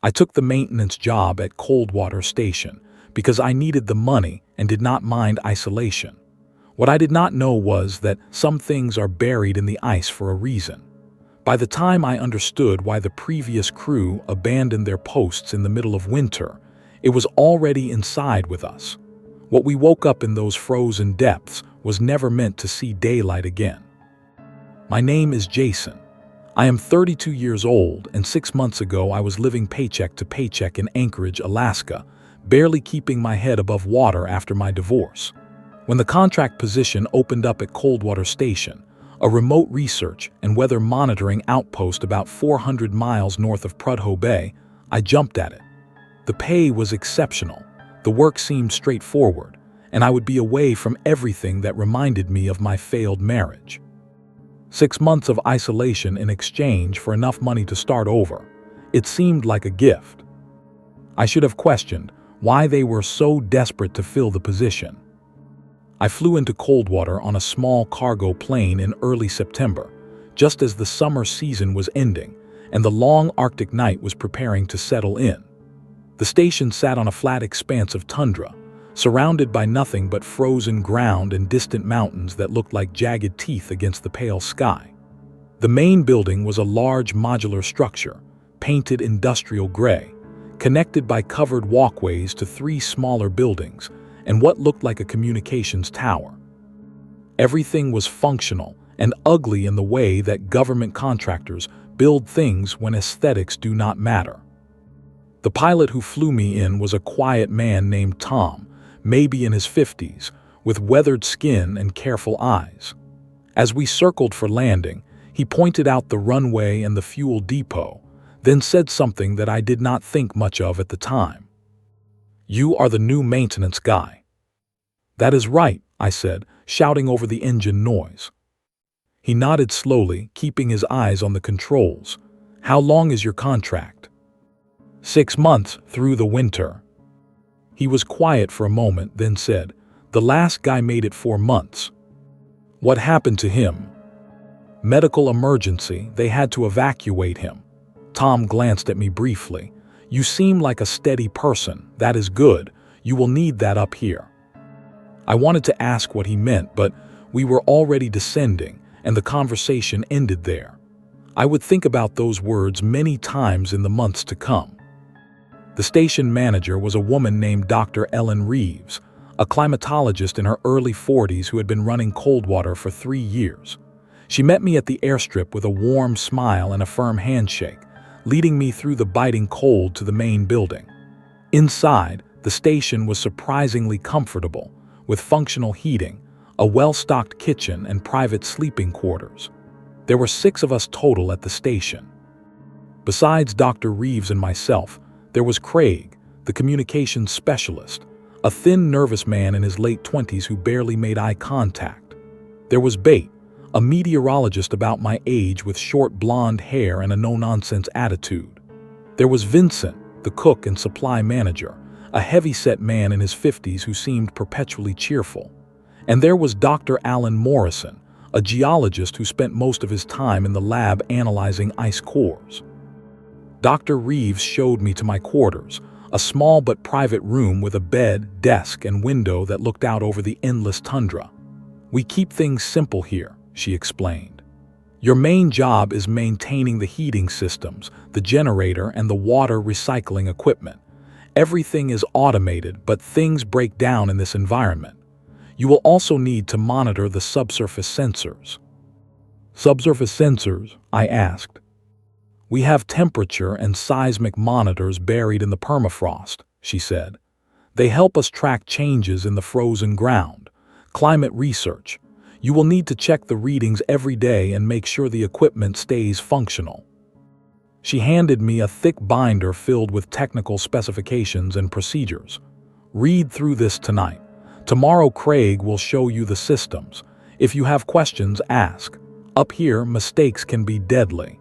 I took the maintenance job at Coldwater Station because I needed the money and did not mind isolation. What I did not know was that some things are buried in the ice for a reason. By the time I understood why the previous crew abandoned their posts in the middle of winter, it was already inside with us. What we woke up in those frozen depths was never meant to see daylight again. My name is Jason. I am 32 years old, and 6 months ago I was living paycheck to paycheck in Anchorage, Alaska, barely keeping my head above water after my divorce. When the contract position opened up at Coldwater Station, a remote research and weather monitoring outpost about 400 miles north of Prudhoe Bay, I jumped at it. The pay was exceptional, the work seemed straightforward, and I would be away from everything that reminded me of my failed marriage. 6 months of isolation in exchange for enough money to start over. It seemed like a gift. I should have questioned why they were so desperate to fill the position. I flew into Coldwater on a small cargo plane in early September, just as the summer season was ending and the long Arctic night was preparing to settle in. The station sat on a flat expanse of tundra, surrounded by nothing but frozen ground and distant mountains that looked like jagged teeth against the pale sky. The main building was a large modular structure, painted industrial gray, connected by covered walkways to 3 smaller buildings and what looked like a communications tower. Everything was functional and ugly in the way that government contractors build things when aesthetics do not matter. The pilot who flew me in was a quiet man named Tom, maybe in his 50s, with weathered skin and careful eyes. As we circled for landing, he pointed out the runway and the fuel depot, then said something that I did not think much of at the time. "You are the new maintenance guy." "That is right," I said, shouting over the engine noise. He nodded slowly, keeping his eyes on the controls. "How long is your contract?" 6 months through the winter." He was quiet for a moment, then said, "The last guy made it 4 months." "What happened to him?" "Medical emergency, they had to evacuate him." Tom glanced at me briefly. "You seem like a steady person, that is good, you will need that up here." I wanted to ask what he meant, but we were already descending, and the conversation ended there. I would think about those words many times in the months to come. The station manager was a woman named Dr. Ellen Reeves, a climatologist in her early 40s who had been running Coldwater for 3 years. She met me at the airstrip with a warm smile and a firm handshake, leading me through the biting cold to the main building. Inside, the station was surprisingly comfortable, with functional heating, a well-stocked kitchen, and private sleeping quarters. There were 6 of us total at the station. Besides Dr. Reeves and myself, there was Craig, the communications specialist, a thin, nervous man in his late 20s who barely made eye contact. There was Bate, a meteorologist about my age with short blonde hair and a no-nonsense attitude. There was Vincent, the cook and supply manager, a heavy-set man in his 50s who seemed perpetually cheerful. And there was Dr. Alan Morrison, a geologist who spent most of his time in the lab analyzing ice cores. Dr. Reeves showed me to my quarters, a small but private room with a bed, desk, and window that looked out over the endless tundra. "We keep things simple here," she explained. "Your main job is maintaining the heating systems, the generator, and the water recycling equipment. Everything is automated, but things break down in this environment. You will also need to monitor the subsurface sensors." "Subsurface sensors?" I asked. "We have temperature and seismic monitors buried in the permafrost," she said. "They help us track changes in the frozen ground. Climate research. You will need to check the readings every day and make sure the equipment stays functional." She handed me a thick binder filled with technical specifications and procedures. "Read through this tonight. Tomorrow Craig will show you the systems. If you have questions, ask. Up here, mistakes can be deadly."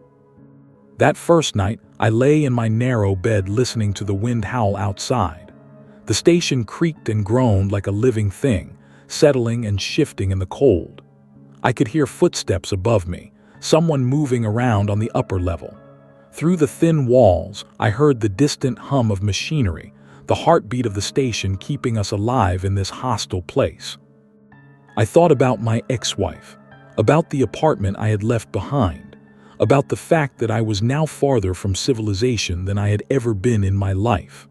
That first night, I lay in my narrow bed listening to the wind howl outside. The station creaked and groaned like a living thing, settling and shifting in the cold. I could hear footsteps above me, someone moving around on the upper level. Through the thin walls, I heard the distant hum of machinery, the heartbeat of the station keeping us alive in this hostile place. I thought about my ex-wife, about the apartment I had left behind, about the fact that I was now farther from civilization than I had ever been in my life.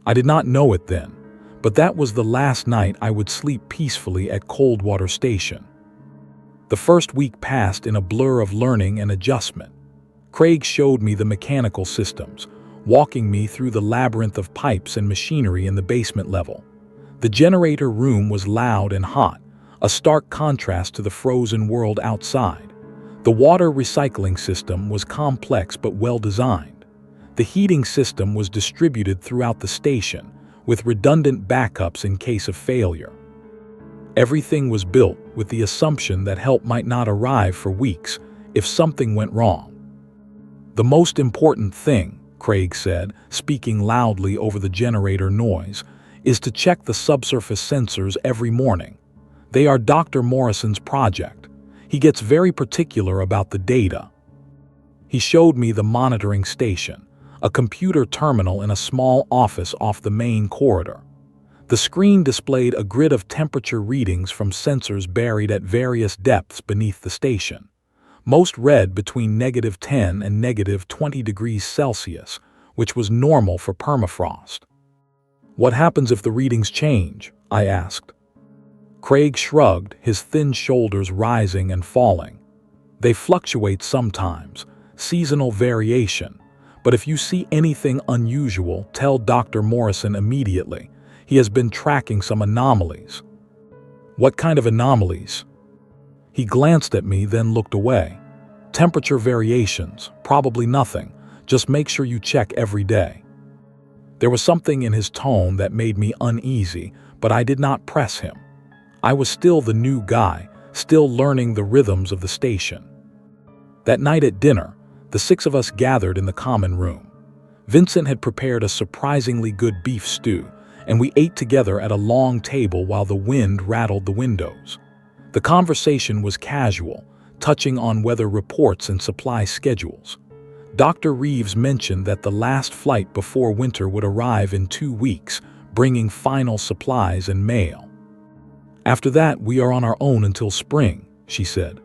I did not know it then, but that was the last night I would sleep peacefully at Coldwater Station. The first week passed in a blur of learning and adjustment. Craig showed me the mechanical systems, walking me through the labyrinth of pipes and machinery in the basement level. The generator room was loud and hot, a stark contrast to the frozen world outside. The water recycling system was complex but well-designed. The heating system was distributed throughout the station, with redundant backups in case of failure. Everything was built with the assumption that help might not arrive for weeks if something went wrong. The most important thing, Craig said, speaking loudly over the generator noise, is to check the subsurface sensors every morning. They are Dr. Morrison's project. He gets very particular about the data. He showed me the monitoring station, a computer terminal in a small office off the main corridor. The screen displayed a grid of temperature readings from sensors buried at various depths beneath the station. Most read between -10 and -20 degrees Celsius, which was normal for permafrost. What happens if the readings change? I asked. Craig shrugged, his thin shoulders rising and falling. They fluctuate sometimes, seasonal variation, but if you see anything unusual, tell Dr. Morrison immediately. He has been tracking some anomalies. What kind of anomalies? He glanced at me, then looked away. Temperature variations, probably nothing. Just make sure you check every day. There was something in his tone that made me uneasy, but I did not press him. I was still the new guy, still learning the rhythms of the station. That night at dinner, the 6 of us gathered in the common room. Vincent had prepared a surprisingly good beef stew, and we ate together at a long table while the wind rattled the windows. The conversation was casual, touching on weather reports and supply schedules. Dr. Reeves mentioned that the last flight before winter would arrive in 2 weeks, bringing final supplies and mail. After that, we are on our own until spring, she said.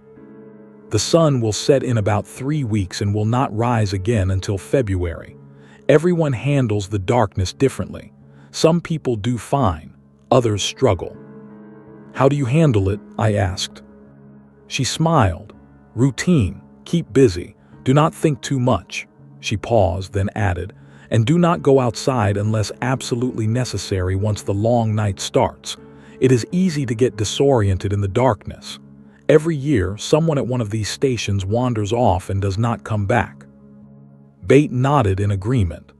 The sun will set in about 3 weeks and will not rise again until February. Everyone handles the darkness differently. Some people do fine, others struggle. How do you handle it? I asked. She smiled. Routine, keep busy, do not think too much. She paused, then added, and do not go outside unless absolutely necessary once the long night starts. It is easy to get disoriented in the darkness. Every year, someone at one of these stations wanders off and does not come back. Bate nodded in agreement.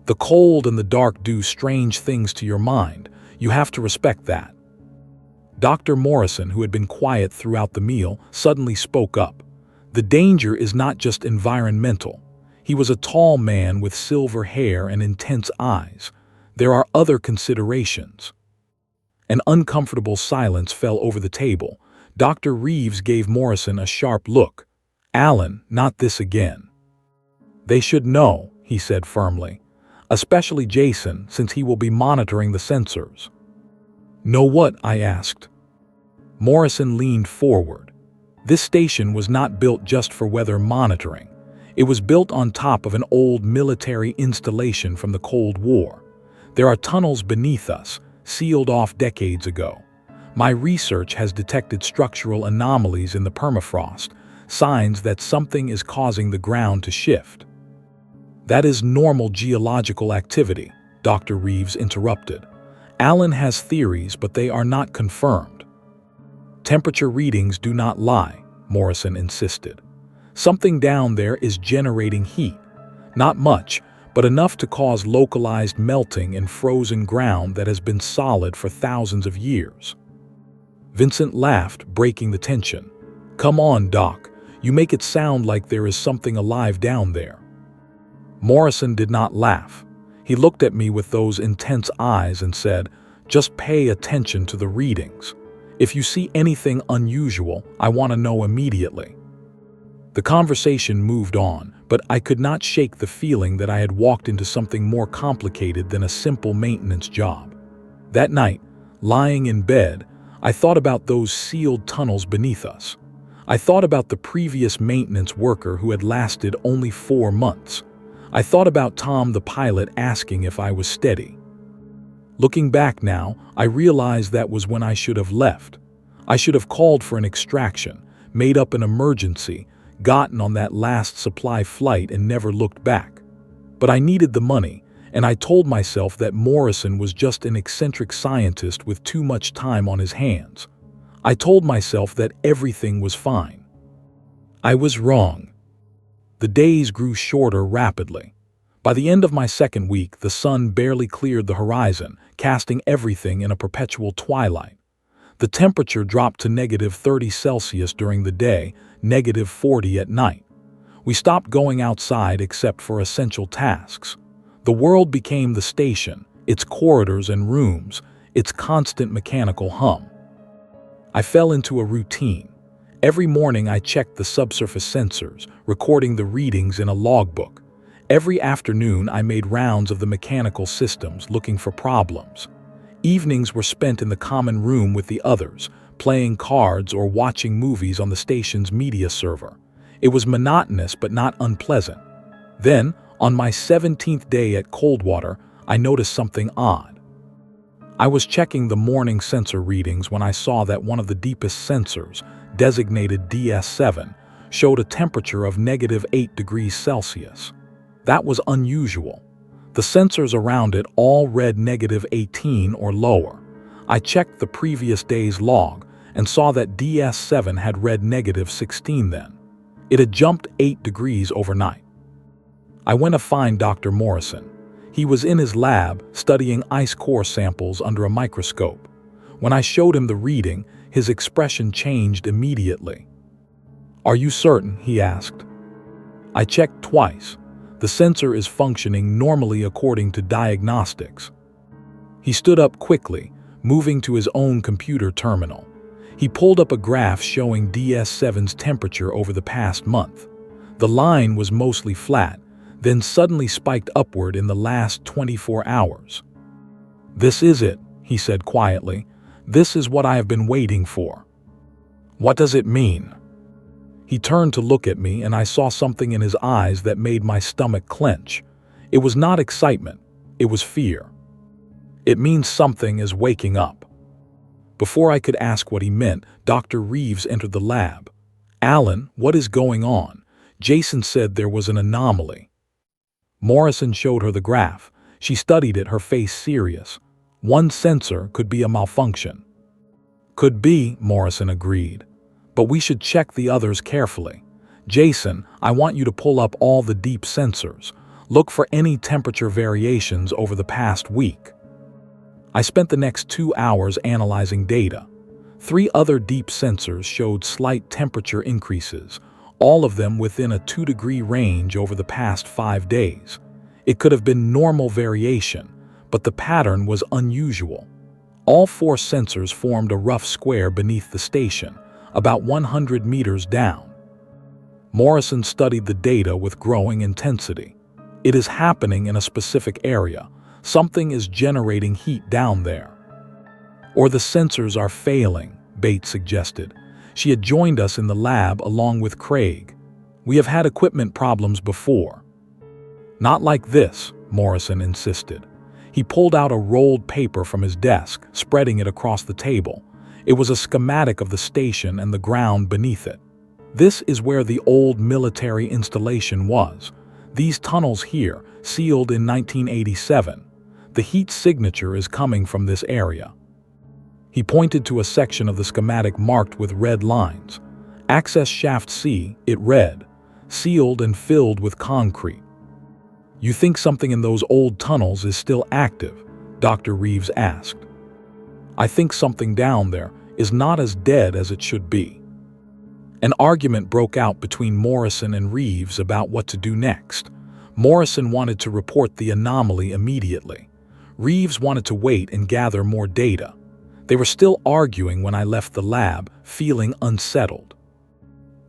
The cold and the dark do strange things to your mind. You have to respect that. Dr. Morrison, who had been quiet throughout the meal, suddenly spoke up. The danger is not just environmental. He was a tall man with silver hair and intense eyes. There are other considerations. An uncomfortable silence fell over the table. Dr. Reeves gave Morrison a sharp look. Alan, not this again. They should know, he said firmly. Especially Jason, since he will be monitoring the sensors. Know what? I asked. Morrison leaned forward. This station was not built just for weather monitoring. It was built on top of an old military installation from the Cold War. There are tunnels beneath us, sealed off decades ago. My research has detected structural anomalies in the permafrost, signs that something is causing the ground to shift. That is normal geological activity, Dr. Reeves interrupted. Alan has theories, but they are not confirmed. Temperature readings do not lie, Morrison insisted. Something down there is generating heat. Not much, but enough to cause localized melting in frozen ground that has been solid for thousands of years. Vincent laughed, breaking the tension. Come on, Doc, you make it sound like there is something alive down there. Morrison did not laugh. He looked at me with those intense eyes and said, just pay attention to the readings. If you see anything unusual, I want to know immediately. The conversation moved on, but I could not shake the feeling that I had walked into something more complicated than a simple maintenance job. That night, lying in bed, I thought about those sealed tunnels beneath us. I thought about the previous maintenance worker who had lasted only 4 months. I thought about Tom the pilot asking if I was steady. Looking back now, I realized that was when I should have left. I should have called for an extraction, made up an emergency, gotten on that last supply flight and never looked back. But I needed the money, and I told myself that Morrison was just an eccentric scientist with too much time on his hands. I told myself that everything was fine. I was wrong. The days grew shorter rapidly. By the end of my second week, the sun barely cleared the horizon, casting everything in a perpetual twilight. The temperature dropped to -30°C during the day, -40 at night. We stopped going outside except for essential tasks. The world became the station, its corridors and rooms, its constant mechanical hum. I fell into a routine. Every morning I checked the subsurface sensors, recording the readings in a logbook. Every afternoon I made rounds of the mechanical systems looking for problems. Evenings were spent in the common room with the others, playing cards or watching movies on the station's media server. It was monotonous but not unpleasant. Then, on my 17th day at Coldwater, I noticed something odd. I was checking the morning sensor readings when I saw that one of the deepest sensors, designated DS7, showed a temperature of -8°C. That was unusual. The sensors around it all read -18 or lower. I checked the previous day's log and saw that DS7 had read -16 then. It had jumped 8 degrees overnight. I went to find Dr. Morrison. He was in his lab studying ice core samples under a microscope. When I showed him the reading, his expression changed immediately. "Are you certain?" he asked. I checked twice. The sensor is functioning normally according to diagnostics. He stood up quickly, moving to his own computer terminal. He pulled up a graph showing DS7's temperature over the past month. The line was mostly flat, then suddenly spiked upward in the last 24 hours. "This is it," he said quietly. "This is what I have been waiting for." "What does it mean?" He turned to look at me, and I saw something in his eyes that made my stomach clench. It was not excitement, it was fear. "It means something is waking up." Before I could ask what he meant, Dr. Reeves entered the lab. "Alan, what is going on? Jason said there was an anomaly." Morrison showed her the graph. She studied it, her face serious. "One sensor could be a malfunction." "Could be," Morrison agreed. "But we should check the others carefully. Jason, I want you to pull up all the deep sensors. Look for any temperature variations over the past week." I spent the next 2 hours analyzing data. 3 other deep sensors showed slight temperature increases, all of them within a 2-degree range over the past 5 days. It could have been normal variation, but the pattern was unusual. All 4 sensors formed a rough square beneath the station, about 100 meters down. Morrison studied the data with growing intensity. "It is happening in a specific area. Something is generating heat down there." "Or the sensors are failing," Bates suggested. She had joined us in the lab along with Craig. "We have had equipment problems before." "Not like this," Morrison insisted. He pulled out a rolled paper from his desk, spreading it across the table. It was a schematic of the station and the ground beneath it. "This is where the old military installation was. These tunnels here, sealed in 1987. The heat signature is coming from this area." He pointed to a section of the schematic marked with red lines. "Access shaft C," it read, "sealed and filled with concrete." "You think something in those old tunnels is still active?" Dr. Reeves asked. "I think something down there is not as dead as it should be." An argument broke out between Morrison and Reeves about what to do next. Morrison wanted to report the anomaly immediately. Reeves wanted to wait and gather more data. They were still arguing when I left the lab, feeling unsettled.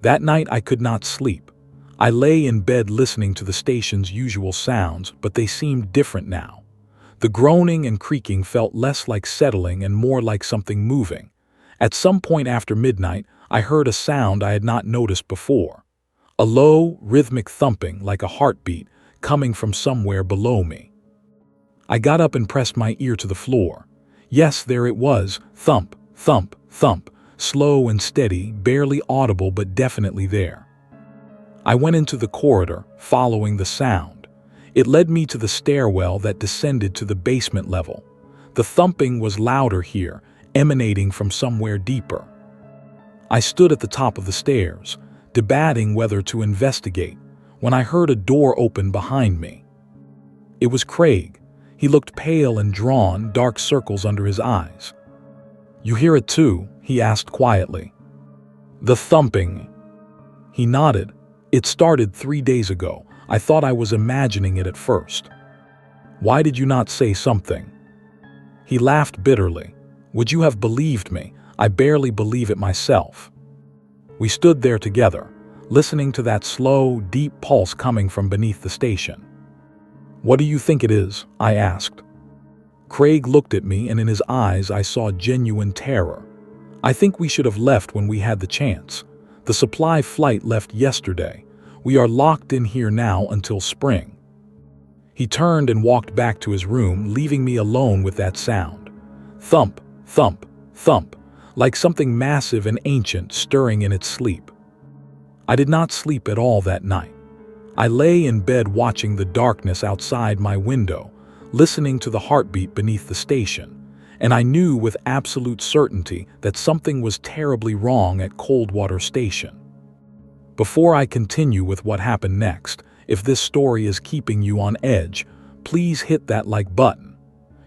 That night I could not sleep. I lay in bed listening to the station's usual sounds, but they seemed different now. The groaning and creaking felt less like settling and more like something moving. At some point after midnight, I heard a sound I had not noticed before. A low, rhythmic thumping like a heartbeat coming from somewhere below me. I got up and pressed my ear to the floor. Yes, there it was, thump, thump, thump, slow and steady, barely audible but definitely there. I went into the corridor, following the sound. It led me to the stairwell that descended to the basement level. The thumping was louder here, emanating from somewhere deeper. I stood at the top of the stairs, debating whether to investigate, when I heard a door open behind me. It was Craig. He looked pale and drawn, dark circles under his eyes. "You hear it too?" he asked quietly. "The thumping." He nodded. "It started 3 days ago. I thought I was imagining it at first." "Why did you not say something?" He laughed bitterly. "Would you have believed me? I barely believe it myself." We stood there together, listening to that slow, deep pulse coming from beneath the station. "What do you think it is?" I asked. Craig looked at me, and in his eyes I saw genuine terror. "I think we should have left when we had the chance. The supply flight left yesterday. We are locked in here now until spring." He turned and walked back to his room, leaving me alone with that sound. Thump, thump, thump, like something massive and ancient stirring in its sleep. I did not sleep at all that night. I lay in bed watching the darkness outside my window, listening to the heartbeat beneath the station, and I knew with absolute certainty that something was terribly wrong at Coldwater Station. Before I continue with what happened next, if this story is keeping you on edge, please hit that like button.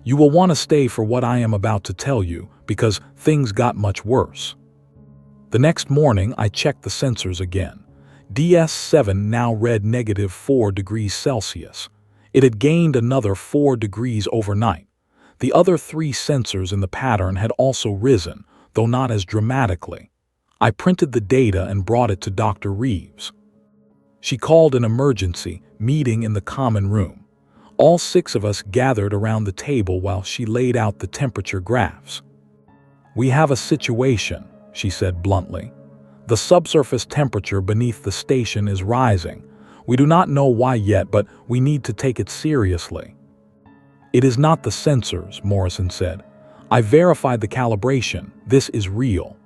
You will want to stay for what I am about to tell you, because things got much worse. The next morning I checked the sensors again. DS7 now read -4 degrees Celsius. It had gained another 4 degrees overnight. The other 3 sensors in the pattern had also risen, though not as dramatically. I printed the data and brought it to Dr. Reeves. She called an emergency meeting in the common room. All 6 of us gathered around the table while she laid out the temperature graphs. "We have a situation," she said bluntly. "The subsurface temperature beneath the station is rising. We do not know why yet, but we need to take it seriously." "It is not the sensors," Morrison said. "I verified the calibration. This is real."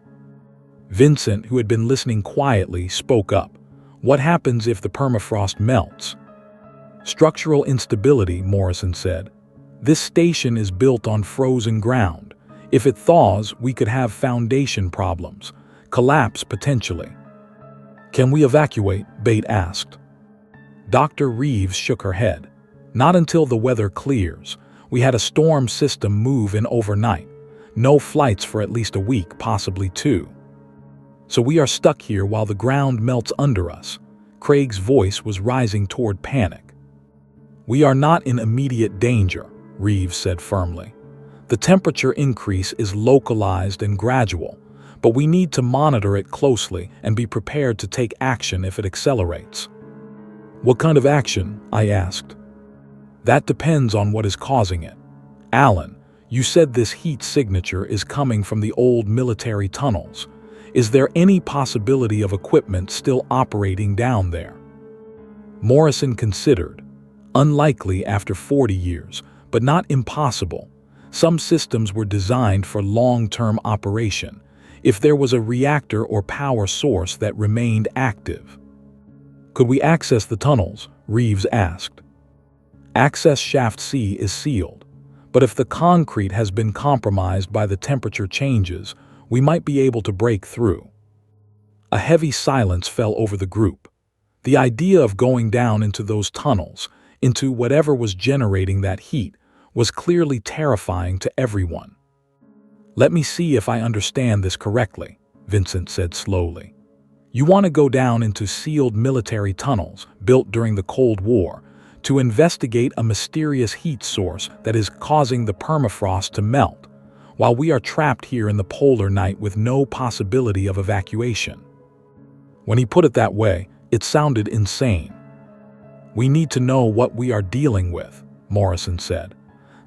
Vincent, who had been listening quietly, spoke up. "What happens if the permafrost melts?" "Structural instability," Morrison said. "This station is built on frozen ground. If it thaws, we could have foundation problems. Collapse potentially." "Can we evacuate?" Bate asked. Dr. Reeves shook her head. "Not until the weather clears. We had a storm system move in overnight. No flights for at least a week, possibly 2. So we are stuck here while the ground melts under us." Craig's voice was rising toward panic. "We are not in immediate danger," Reeves said firmly. "The temperature increase is localized and gradual, but we need to monitor it closely and be prepared to take action if it accelerates." "What kind of action?" I asked. "That depends on what is causing it. Alan, you said this heat signature is coming from the old military tunnels. Is there any possibility of equipment still operating down there?" Morrison considered. "Unlikely after 40 years, but not impossible. Some systems were designed for long-term operation, if there was a reactor or power source that remained active." "Could we access the tunnels?" Reeves asked. "Access Shaft C is sealed, but if the concrete has been compromised by the temperature changes, we might be able to break through." A heavy silence fell over the group. The idea of going down into those tunnels, into whatever was generating that heat, was clearly terrifying to everyone. "Let me see if I understand this correctly," Vincent said slowly. "You want to go down into sealed military tunnels built during the Cold War to investigate a mysterious heat source that is causing the permafrost to melt, while we are trapped here in the polar night with no possibility of evacuation." When he put it that way, it sounded insane. "We need to know what we are dealing with," Morrison said.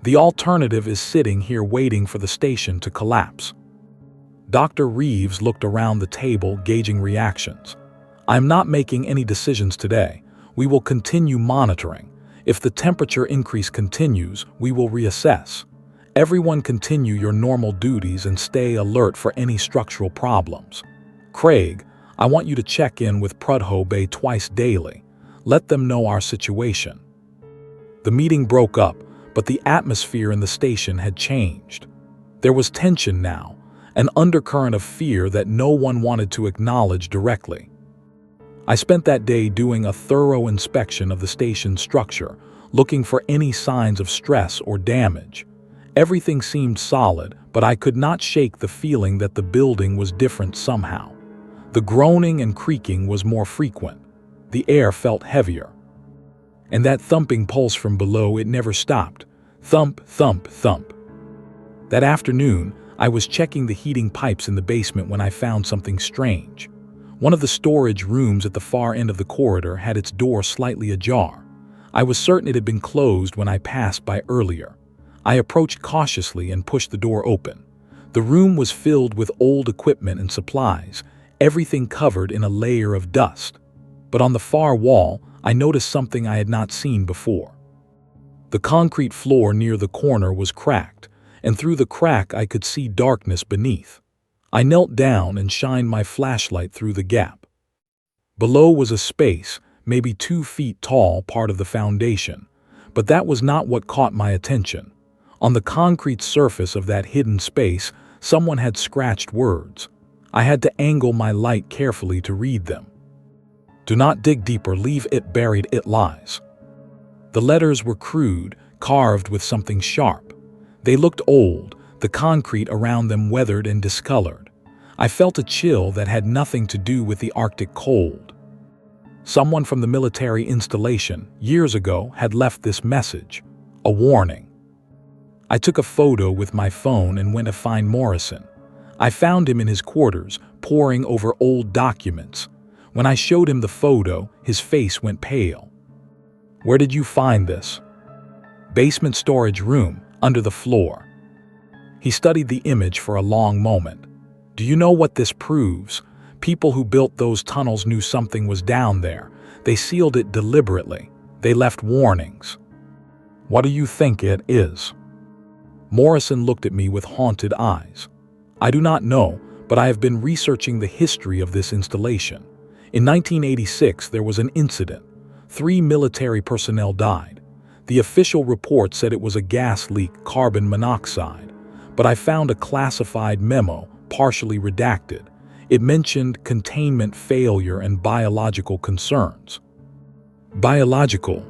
"The alternative is sitting here waiting for the station to collapse." Dr. Reeves looked around the table, gauging reactions. "I'm not making any decisions today. We will continue monitoring. If the temperature increase continues, we will reassess. Everyone continue your normal duties and stay alert for any structural problems. Craig, I want you to check in with Prudhoe Bay twice daily. Let them know our situation." The meeting broke up, but the atmosphere in the station had changed. There was tension now, an undercurrent of fear that no one wanted to acknowledge directly. I spent that day doing a thorough inspection of the station's structure, looking for any signs of stress or damage. Everything seemed solid, but I could not shake the feeling that the building was different somehow. The groaning and creaking was more frequent. The air felt heavier. And that thumping pulse from below, it never stopped. Thump, thump, thump. That afternoon, I was checking the heating pipes in the basement when I found something strange. One of the storage rooms at the far end of the corridor had its door slightly ajar. I was certain it had been closed when I passed by earlier. I approached cautiously and pushed the door open. The room was filled with old equipment and supplies, everything covered in a layer of dust. But on the far wall, I noticed something I had not seen before. The concrete floor near the corner was cracked, and through the crack I could see darkness beneath. I knelt down and shined my flashlight through the gap. Below was a space, maybe 2 feet tall, part of the foundation. But that was not what caught my attention. On the concrete surface of that hidden space, someone had scratched words. I had to angle my light carefully to read them. "Do not dig deeper, leave it buried, it lies." The letters were crude, carved with something sharp. They looked old, the concrete around them weathered and discolored. I felt a chill that had nothing to do with the Arctic cold. Someone from the military installation, years ago, had left this message, a warning. I took a photo with my phone and went to find Morrison. I found him in his quarters, poring over old documents. When I showed him the photo, his face went pale. "Where did you find this?" "Basement storage room, under the floor." He studied the image for a long moment. "Do you know what this proves? People who built those tunnels knew something was down there. They sealed it deliberately. They left warnings." "What do you think it is?" Morrison looked at me with haunted eyes. "I do not know, but I have been researching the history of this installation. In 1986, there was an incident. 3 military personnel died. The official report said it was a gas leak, carbon monoxide. But I found a classified memo, partially redacted. It mentioned containment failure and biological concerns." "Biological?"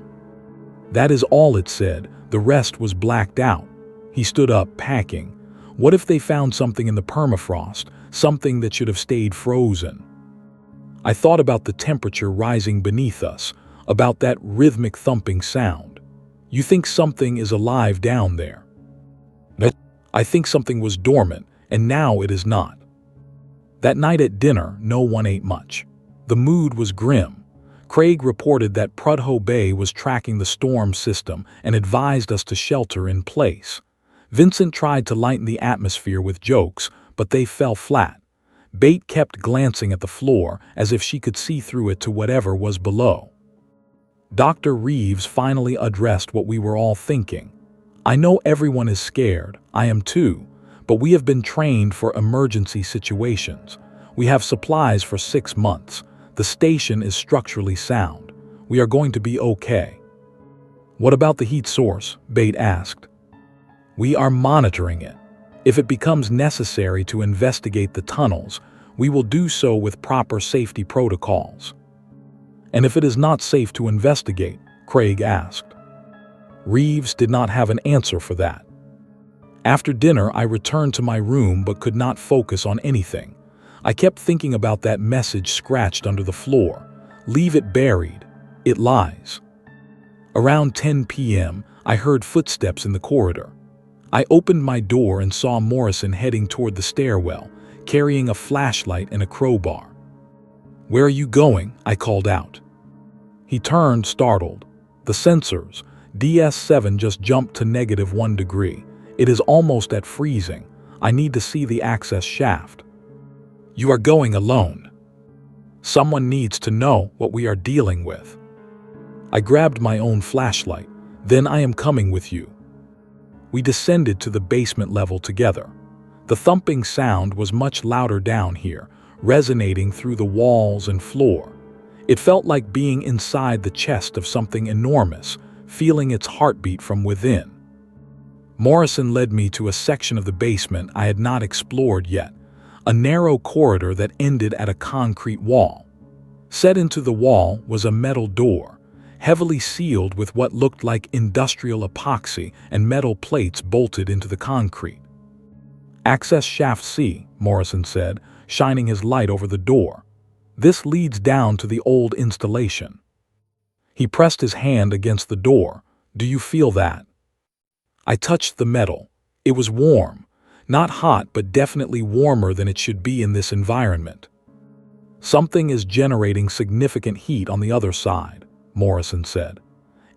"That is all it said. The rest was blacked out." He stood up, packing. "What if they found something in the permafrost, something that should have stayed frozen?" I thought about the temperature rising beneath us, about that rhythmic thumping sound. "You think something is alive down there?" "I think something was dormant, and now it is not." That night at dinner, no one ate much. The mood was grim. Craig reported that Prudhoe Bay was tracking the storm system and advised us to shelter in place. Vincent tried to lighten the atmosphere with jokes, but they fell flat. Bate kept glancing at the floor as if she could see through it to whatever was below. Dr. Reeves finally addressed what we were all thinking. "I know everyone is scared, I am too, but we have been trained for emergency situations. We have supplies for 6 months. The station is structurally sound. We are going to be okay." "What about the heat source?" Bate asked. "We are monitoring it. If it becomes necessary to investigate the tunnels, we will do so with proper safety protocols." "And if it is not safe to investigate?" Craig asked. Reeves did not have an answer for that. After dinner, I returned to my room but could not focus on anything. I kept thinking about that message scratched under the floor. "Leave it buried. It lies." Around 10 p.m., I heard footsteps in the corridor. I opened my door and saw Morrison heading toward the stairwell, carrying a flashlight and a crowbar. "Where are you going?" I called out. He turned, startled. "The sensors. DS7 just jumped to -1 degree. It is almost at freezing. I need to see the access shaft." "You are going alone. Someone needs to know what we are dealing with." I grabbed my own flashlight. "Then I am coming with you." We descended to the basement level together. The thumping sound was much louder down here, resonating through the walls and floor. It felt like being inside the chest of something enormous, feeling its heartbeat from within. Morrison led me to a section of the basement I had not explored yet, a narrow corridor that ended at a concrete wall. Set into the wall was a metal door, heavily sealed with what looked like industrial epoxy and metal plates bolted into the concrete. "Access shaft C," Morrison said, shining his light over the door. "This leads down to the old installation." He pressed his hand against the door. "Do you feel that?" I touched the metal. It was warm. Not hot, but definitely warmer than it should be in this environment. "Something is generating significant heat on the other side," Morrison said.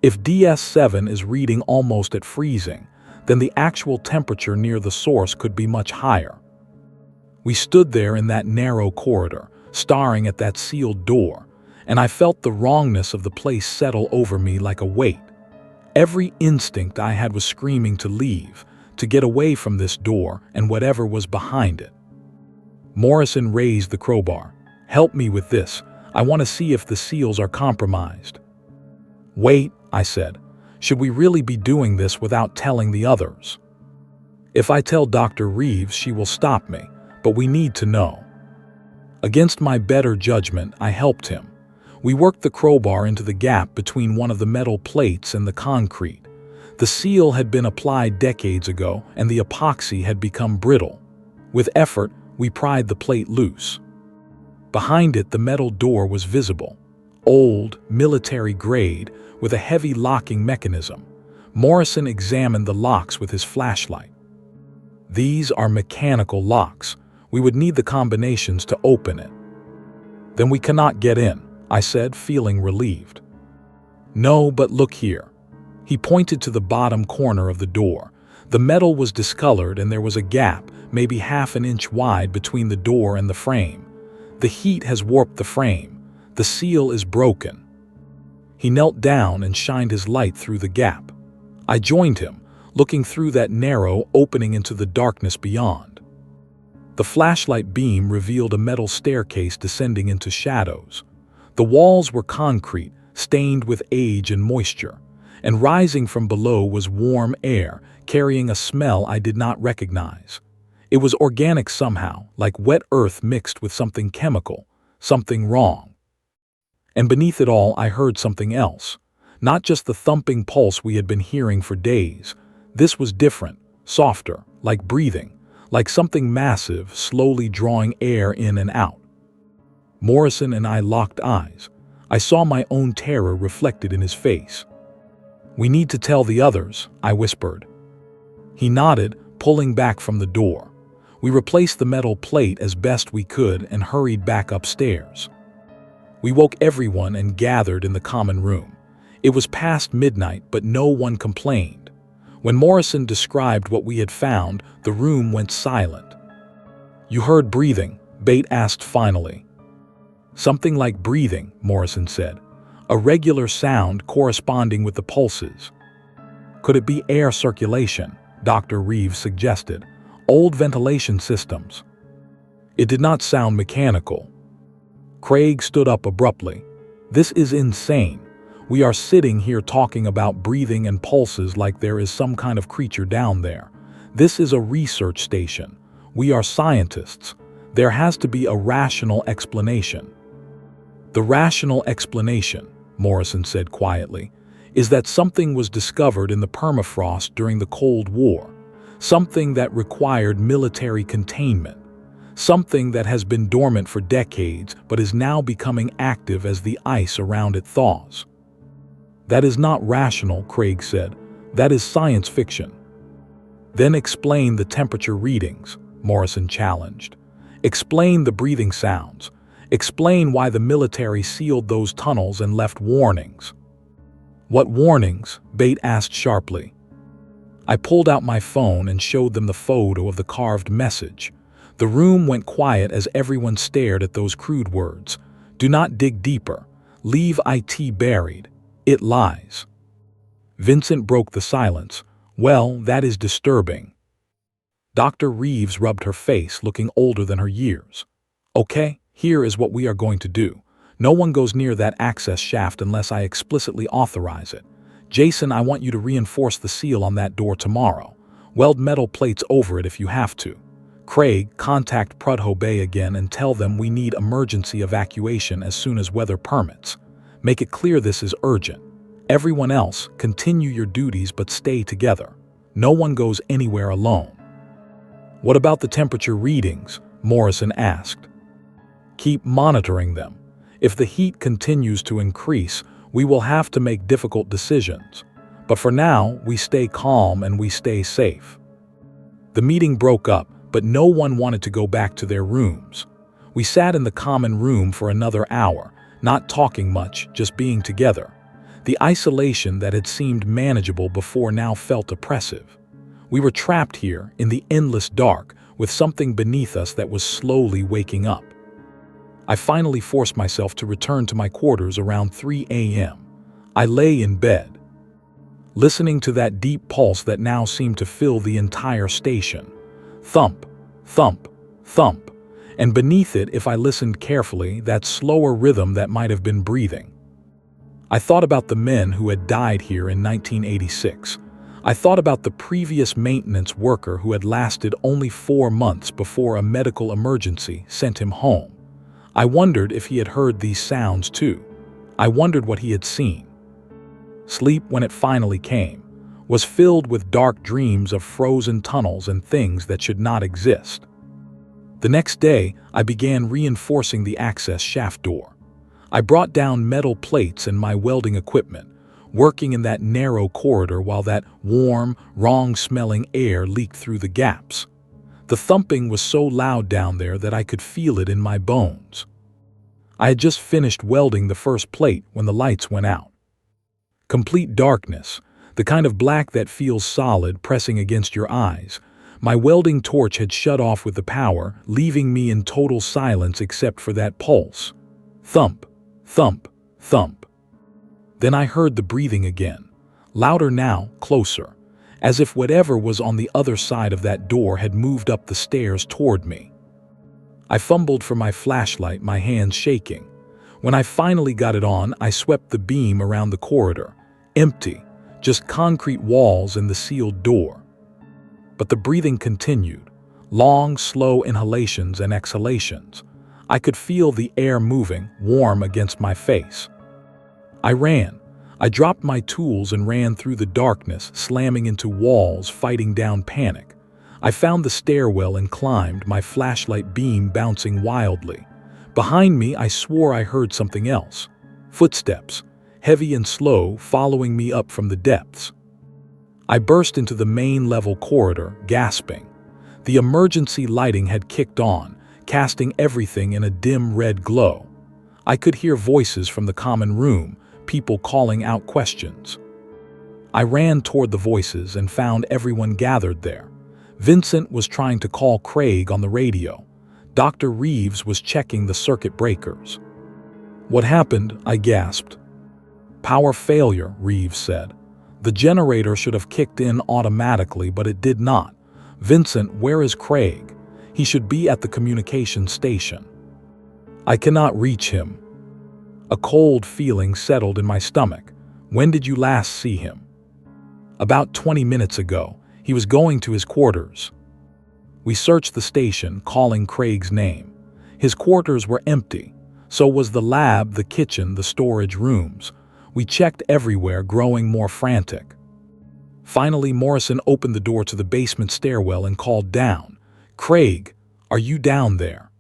"If DS7 is reading almost at freezing, then the actual temperature near the source could be much higher." We stood there in that narrow corridor, staring at that sealed door, and I felt the wrongness of the place settle over me like a weight. Every instinct I had was screaming to leave, to get away from this door and whatever was behind it. Morrison raised the crowbar. "Help me with this. I want to see if the seals are compromised." "Wait," I said. "Should we really be doing this without telling the others? If I tell Dr. Reeves, she will stop me, but we need to know." Against my better judgment, I helped him. We worked the crowbar into the gap between one of the metal plates and the concrete. The seal had been applied decades ago, and the epoxy had become brittle. With effort, we pried the plate loose. Behind it, the metal door was visible. Old, military-grade, with a heavy locking mechanism. Morrison examined the locks with his flashlight. "These are mechanical locks. We would need the combinations to open it." "Then we cannot get in," I said, feeling relieved. "No, but look here." He pointed to the bottom corner of the door. The metal was discolored and there was a gap, maybe half an inch wide, between the door and the frame. The heat has warped the frame. The seal is broken. He knelt down and shined his light through the gap. I joined him, looking through that narrow opening into the darkness beyond. The flashlight beam revealed a metal staircase descending into shadows. The walls were concrete, stained with age and moisture, and rising from below was warm air, carrying a smell I did not recognize. It was organic somehow, like wet earth mixed with something chemical, something wrong. And beneath it all, I heard something else. Not just the thumping pulse we had been hearing for days. This was different, softer, like breathing, like something massive, slowly drawing air in and out. Morrison and I locked eyes. I saw my own terror reflected in his face. "We need to tell the others," I whispered. He nodded, pulling back from the door. We replaced the metal plate as best we could and hurried back upstairs. We woke everyone and gathered in the common room. It was past midnight, but no one complained. When Morrison described what we had found, the room went silent. "You heard breathing?" Bate asked finally. "Something like breathing," Morrison said. "A regular sound corresponding with the pulses." "Could it be air circulation?" Dr. Reeves suggested. "Old ventilation systems." It did not sound mechanical. Craig stood up abruptly. "This is insane. We are sitting here talking about breathing and pulses like there is some kind of creature down there. This is a research station. We are scientists. There has to be a rational explanation." "The rational explanation," Morrison said quietly, "is that something was discovered in the permafrost during the Cold War. Something that required military containment. Something that has been dormant for decades but is now becoming active as the ice around it thaws." "That is not rational," Craig said. "That is science fiction." "Then explain the temperature readings," Morrison challenged. "Explain the breathing sounds. Explain why the military sealed those tunnels and left warnings." "What warnings?" Bate asked sharply. I pulled out my phone and showed them the photo of the carved message. The room went quiet as everyone stared at those crude words. "Do not dig deeper. Leave it buried. It lies." Vincent broke the silence. "Well, that is disturbing." Dr. Reeves rubbed her face, looking older than her years. "Okay, here is what we are going to do. No one goes near that access shaft unless I explicitly authorize it. Jason, I want you to reinforce the seal on that door tomorrow. Weld metal plates over it if you have to. Craig, contact Prudhoe Bay again and tell them we need emergency evacuation as soon as weather permits. Make it clear this is urgent. Everyone else, continue your duties but stay together. No one goes anywhere alone." "What about the temperature readings?" Morrison asked. "Keep monitoring them. If the heat continues to increase, we will have to make difficult decisions. But for now, we stay calm and we stay safe." The meeting broke up, but no one wanted to go back to their rooms. We sat in the common room for another hour, not talking much, just being together. The isolation that had seemed manageable before now felt oppressive. We were trapped here in the endless dark with something beneath us that was slowly waking up. I finally forced myself to return to my quarters around 3 a.m. I lay in bed, listening to that deep pulse that now seemed to fill the entire station. Thump, thump, thump, and beneath it, if I listened carefully, that slower rhythm that might have been breathing. I thought about the men who had died here in 1986. I thought about the previous maintenance worker who had lasted only 4 months before a medical emergency sent him home. I wondered if he had heard these sounds too. I wondered what he had seen. Sleep, when it finally came, was filled with dark dreams of frozen tunnels and things that should not exist. The next day, I began reinforcing the access shaft door. I brought down metal plates and my welding equipment, working in that narrow corridor while that warm, wrong-smelling air leaked through the gaps. The thumping was so loud down there that I could feel it in my bones. I had just finished welding the first plate when the lights went out. Complete darkness, the kind of black that feels solid pressing against your eyes. My welding torch had shut off with the power, leaving me in total silence except for that pulse. Thump, thump, thump. Then I heard the breathing again, louder now, closer, as if whatever was on the other side of that door had moved up the stairs toward me. I fumbled for my flashlight, my hands shaking. When I finally got it on, I swept the beam around the corridor. Empty, just concrete walls and the sealed door. But the breathing continued, long, slow inhalations and exhalations. I could feel the air moving, warm against my face. I ran. I dropped my tools and ran through the darkness, slamming into walls, fighting down panic. I found the stairwell and climbed, my flashlight beam bouncing wildly. Behind me, I swore I heard something else. Footsteps, heavy and slow, following me up from the depths. I burst into the main level corridor, gasping. The emergency lighting had kicked on, casting everything in a dim red glow. I could hear voices from the common room, people calling out questions. I ran toward the voices and found everyone gathered there. Vincent was trying to call Craig on the radio. Dr. Reeves was checking the circuit breakers. "What happened?" I gasped. "Power failure," Reeves said. "The generator should have kicked in automatically, but it did not. Vincent, where is Craig? He should be at the communication station." "I cannot reach him." A cold feeling settled in my stomach. "When did you last see him?" "About 20 minutes ago. He was going to his quarters." We searched the station, calling Craig's name. His quarters were empty. So was the lab, the kitchen, the storage rooms. We checked everywhere, growing more frantic. Finally, Morrison opened the door to the basement stairwell and called down. "Craig, are you down there?"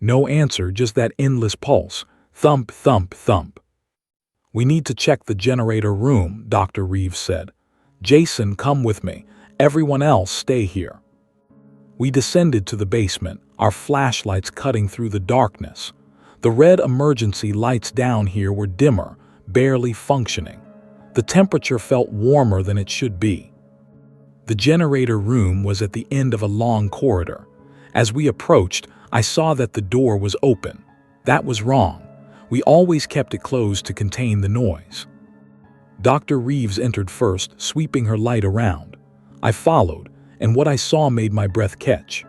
No answer, just that endless pulse. Thump, thump, thump. "We need to check the generator room," Dr. Reeves said. "Jason, come with me. Everyone else, stay here." We descended to the basement, our flashlights cutting through the darkness. The red emergency lights down here were dimmer, barely functioning. The temperature felt warmer than it should be. The generator room was at the end of a long corridor. As we approached, I saw that the door was open. That was wrong. We always kept it closed to contain the noise. Dr. Reeves entered first, sweeping her light around. I followed, and what I saw made my breath catch.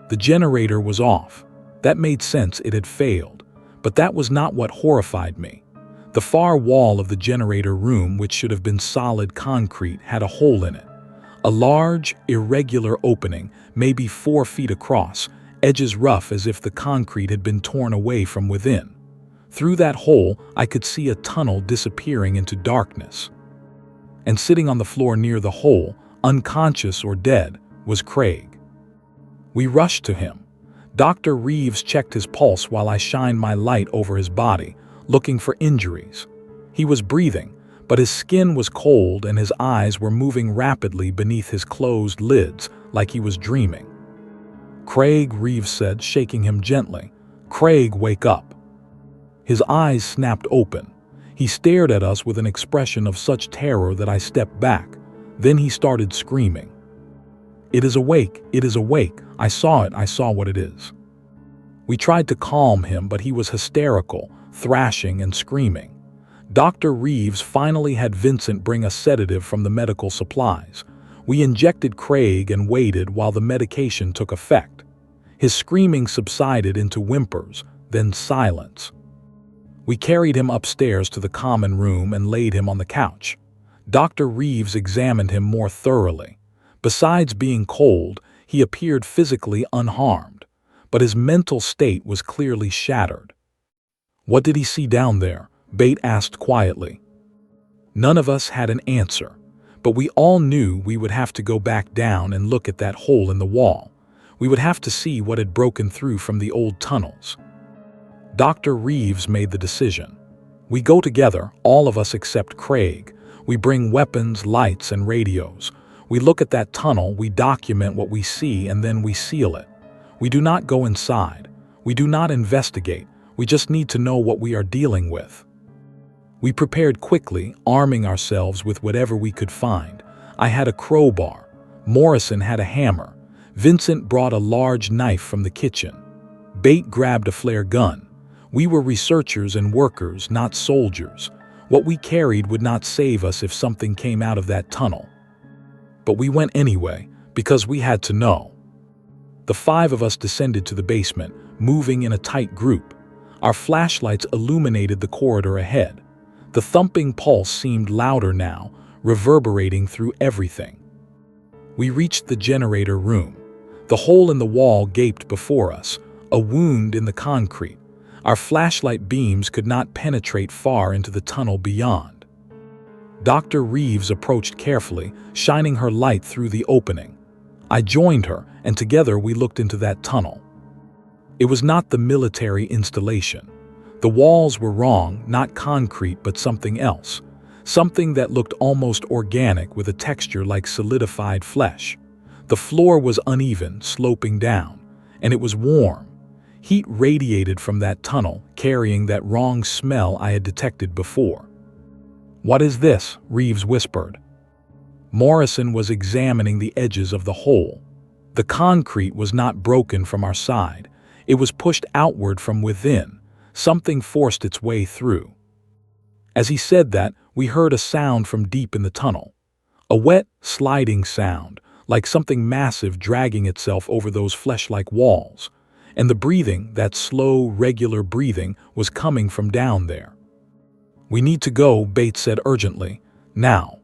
The generator was off. That made sense, it had failed. But that was not what horrified me. The far wall of the generator room, which should have been solid concrete, had a hole in it. A large, irregular opening, maybe 4 feet across, edges rough as if the concrete had been torn away from within. Through that hole, I could see a tunnel disappearing into darkness. And sitting on the floor near the hole, unconscious or dead, was Craig. We rushed to him. Dr. Reeves checked his pulse while I shined my light over his body, looking for injuries. He was breathing, but his skin was cold and his eyes were moving rapidly beneath his closed lids, like he was dreaming. "Craig," Reeves said, shaking him gently. "Craig, wake up." His eyes snapped open. He stared at us with an expression of such terror that I stepped back. Then he started screaming. "It is awake! It is awake! I saw it! I saw what it is!" We tried to calm him, but he was hysterical, thrashing and screaming. Dr. Reeves finally had Vincent bring a sedative from the medical supplies. We injected Craig and waited while the medication took effect. His screaming subsided into whimpers, then silence. We carried him upstairs to the common room and laid him on the couch. Dr. Reeves examined him more thoroughly. Besides being cold, he appeared physically unharmed, but his mental state was clearly shattered. "What did he see down there?" Bate asked quietly. None of us had an answer, but we all knew we would have to go back down and look at that hole in the wall. We would have to see what had broken through from the old tunnels. Dr. Reeves made the decision. We go together, all of us except Craig. We bring weapons, lights, and radios. We look at that tunnel, we document what we see, and then we seal it. We do not go inside. We do not investigate. We just need to know what we are dealing with. We prepared quickly, arming ourselves with whatever we could find. I had a crowbar. Morrison had a hammer. Vincent brought a large knife from the kitchen. Bate grabbed a flare gun. We were researchers and workers, not soldiers. What we carried would not save us if something came out of that tunnel. But we went anyway, because we had to know. The 5 of us descended to the basement, moving in a tight group. Our flashlights illuminated the corridor ahead. The thumping pulse seemed louder now, reverberating through everything. We reached the generator room. The hole in the wall gaped before us, a wound in the concrete. Our flashlight beams could not penetrate far into the tunnel beyond. Dr. Reeves approached carefully, shining her light through the opening. I joined her, and together we looked into that tunnel. It was not the military installation. The walls were wrong, not concrete but something else. Something that looked almost organic with a texture like solidified flesh. The floor was uneven, sloping down, and it was warm. Heat radiated from that tunnel, carrying that wrong smell I had detected before. "What is this?" Reeves whispered. Morrison was examining the edges of the hole. The concrete was not broken from our side. It was pushed outward from within. Something forced its way through. As he said that, we heard a sound from deep in the tunnel. A wet, sliding sound, like something massive dragging itself over those flesh-like walls. And the breathing, that slow, regular breathing, was coming from down there. "We need to go," Bates said urgently. "Now."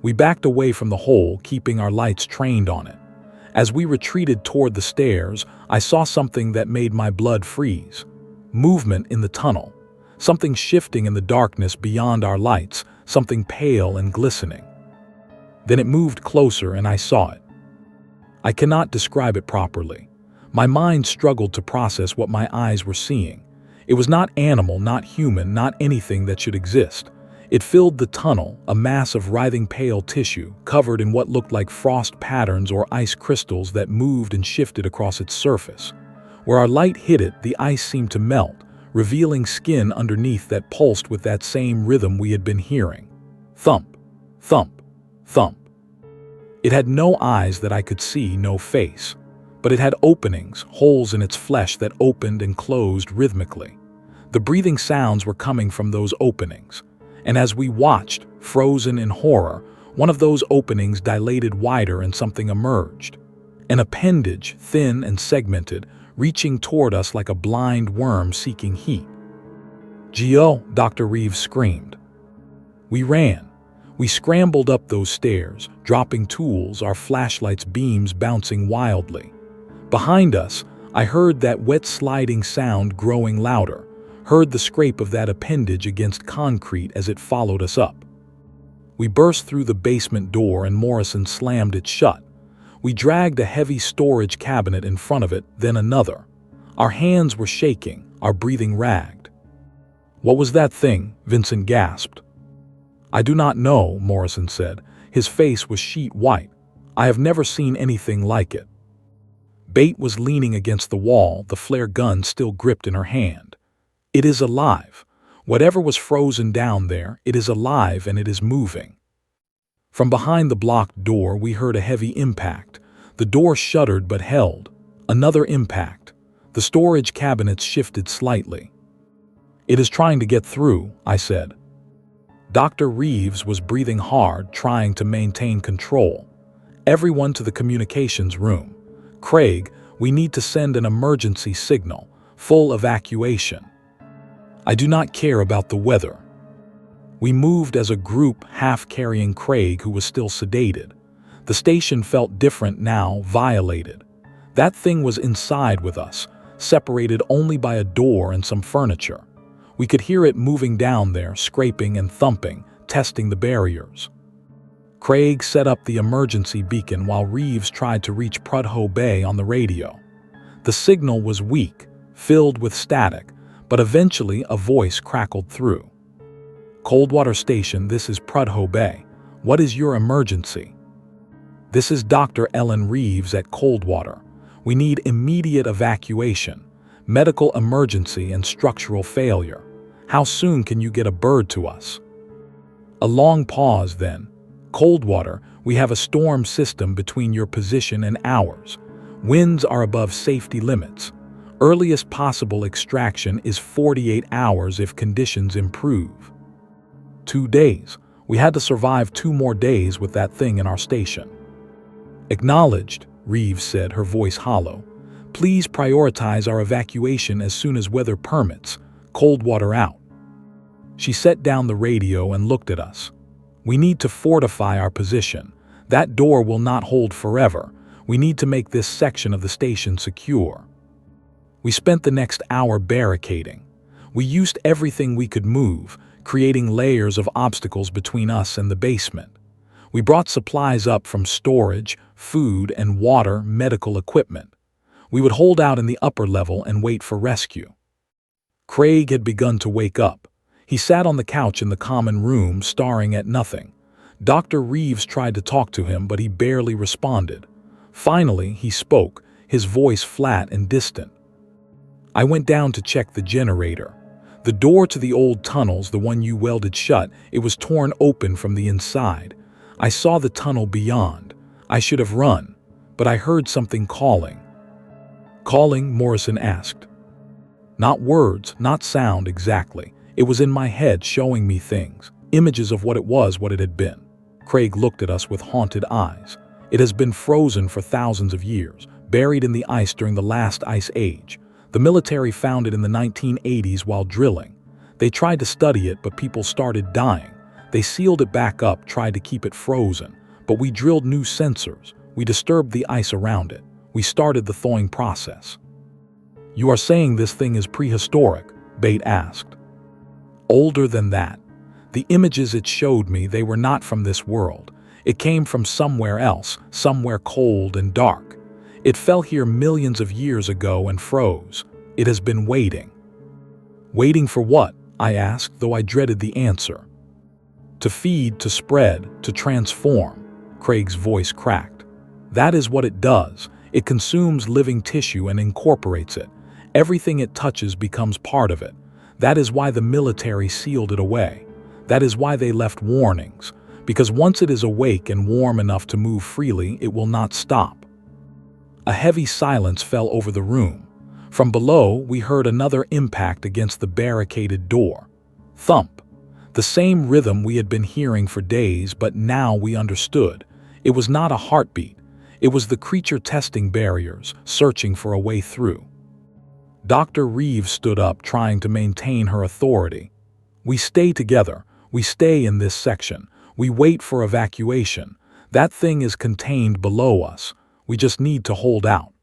We backed away from the hole, keeping our lights trained on it. As we retreated toward the stairs, I saw something that made my blood freeze. Movement in the tunnel. Something shifting in the darkness beyond our lights, something pale and glistening. Then it moved closer and I saw it. I cannot describe it properly. My mind struggled to process what my eyes were seeing. It was not animal, not human, not anything that should exist. It filled the tunnel, a mass of writhing pale tissue, covered in what looked like frost patterns or ice crystals that moved and shifted across its surface. Where our light hit it, the ice seemed to melt, revealing skin underneath that pulsed with that same rhythm we had been hearing. Thump, thump, thump. It had no eyes that I could see, no face, but it had openings, holes in its flesh that opened and closed rhythmically. The breathing sounds were coming from those openings, and as we watched, frozen in horror, one of those openings dilated wider and something emerged. An appendage, thin and segmented, reaching toward us like a blind worm seeking heat. "Gio!" Dr. Reeves screamed. We ran. We scrambled up those stairs, dropping tools, our flashlights' beams bouncing wildly. Behind us, I heard that wet sliding sound growing louder, heard the scrape of that appendage against concrete as it followed us up. We burst through the basement door and Morrison slammed it shut. We dragged a heavy storage cabinet in front of it, then another. Our hands were shaking, our breathing ragged. "What was that thing?" Vincent gasped. "I do not know," Morrison said. His face was sheet white. "I have never seen anything like it." Bate was leaning against the wall, the flare gun still gripped in her hand. "It is alive. Whatever was frozen down there, it is alive and it is moving." From behind the blocked door, we heard a heavy impact. The door shuddered but held. Another impact. The storage cabinets shifted slightly. "It is trying to get through," I said. Dr. Reeves was breathing hard, trying to maintain control. "Everyone to the communications room. Craig, we need to send an emergency signal. Full evacuation." "I do not care about the weather." We moved as a group, half carrying Craig, who was still sedated. The station felt different now, violated. That thing was inside with us, separated only by a door and some furniture. We could hear it moving down there, scraping and thumping, testing the barriers. Craig set up the emergency beacon while Reeves tried to reach Prudhoe Bay on the radio. The signal was weak, filled with static, but eventually a voice crackled through. "Coldwater Station, this is Prudhoe Bay. What is your emergency?" "This is Dr. Ellen Reeves at Coldwater. We need immediate evacuation, medical emergency and structural failure. How soon can you get a bird to us?" A long pause then. "Coldwater, we have a storm system between your position and ours. Winds are above safety limits. Earliest possible extraction is 48 hours if conditions improve." 2 days. We had to survive 2 more days with that thing in our station. "Acknowledged," Reeves said, her voice hollow. "Please prioritize our evacuation as soon as weather permits. Coldwater out." She set down the radio and looked at us. "We need to fortify our position. That door will not hold forever. We need to make this section of the station secure." We spent the next hour barricading. We used everything we could move, creating layers of obstacles between us and the basement. We brought supplies up from storage, food and water, medical equipment. We would hold out in the upper level and wait for rescue. Craig had begun to wake up. He sat on the couch in the common room, staring at nothing. Dr. Reeves tried to talk to him, but he barely responded. Finally, he spoke, his voice flat and distant. "I went down to check the generator. The door to the old tunnels, the one you welded shut, it was torn open from the inside. I saw the tunnel beyond. I should have run, but I heard something calling." "Calling?" Morrison asked. "Not words, not sound exactly. It was in my head, showing me things, images of what it had been." Craig looked at us with haunted eyes. "It has been frozen for thousands of years, buried in the ice during the last ice age. The military found it in the 1980s while drilling. They tried to study it, but people started dying. They sealed it back up, tried to keep it frozen, but we drilled new sensors. We disturbed the ice around it. We started the thawing process." "You are saying this thing is prehistoric?" Bate asked. "Older than that. The images it showed me, they were not from this world. It came from somewhere else, somewhere cold and dark. It fell here millions of years ago and froze. It has been waiting." "Waiting for what?" I asked, though I dreaded the answer. "To feed, to spread, to transform." Craig's voice cracked. "That is what it does. It consumes living tissue and incorporates it. Everything it touches becomes part of it. That is why the military sealed it away. That is why they left warnings, because once it is awake and warm enough to move freely, it will not stop. A heavy silence fell over the room. From below, we heard another impact against the barricaded door. Thump. The same rhythm we had been hearing for days, but now we understood. It was not a heartbeat. It was the creature testing barriers, searching for a way through. Dr. Reeves stood up, trying to maintain her authority. We stay together. We stay in this section. We wait for evacuation. That thing is contained below us. We just need to hold out.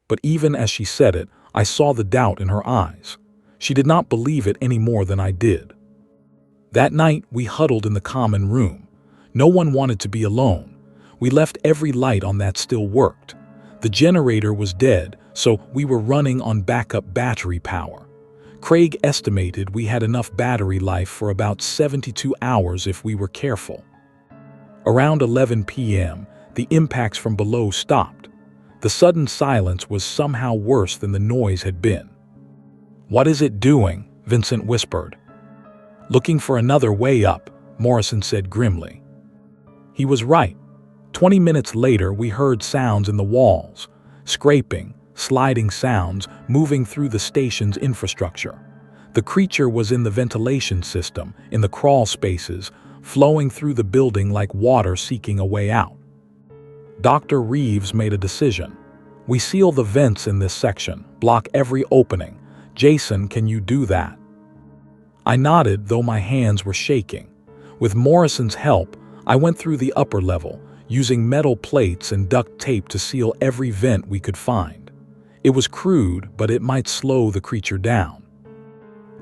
But even as she said it, I saw the doubt in her eyes. She did not believe it any more than I did. That night, we huddled in the common room. No one wanted to be alone. We left every light on that still worked. The generator was dead, so we were running on backup battery power. Craig estimated we had enough battery life for about 72 hours if we were careful. Around 11 p.m., the impacts from below stopped. The sudden silence was somehow worse than the noise had been. "What is it doing?" Vincent whispered. "Looking for another way up," Morrison said grimly. He was right. 20 minutes later, we heard sounds in the walls, scraping, sliding sounds moving through the station's infrastructure. The creature was in the ventilation system, in the crawl spaces, flowing through the building like water seeking a way out. Dr. Reeves made a decision. "We seal the vents in this section, block every opening. Jason, can you do that?" I nodded, though my hands were shaking. With Morrison's help, I went through the upper level, using metal plates and duct tape to seal every vent we could find. It was crude, but it might slow the creature down.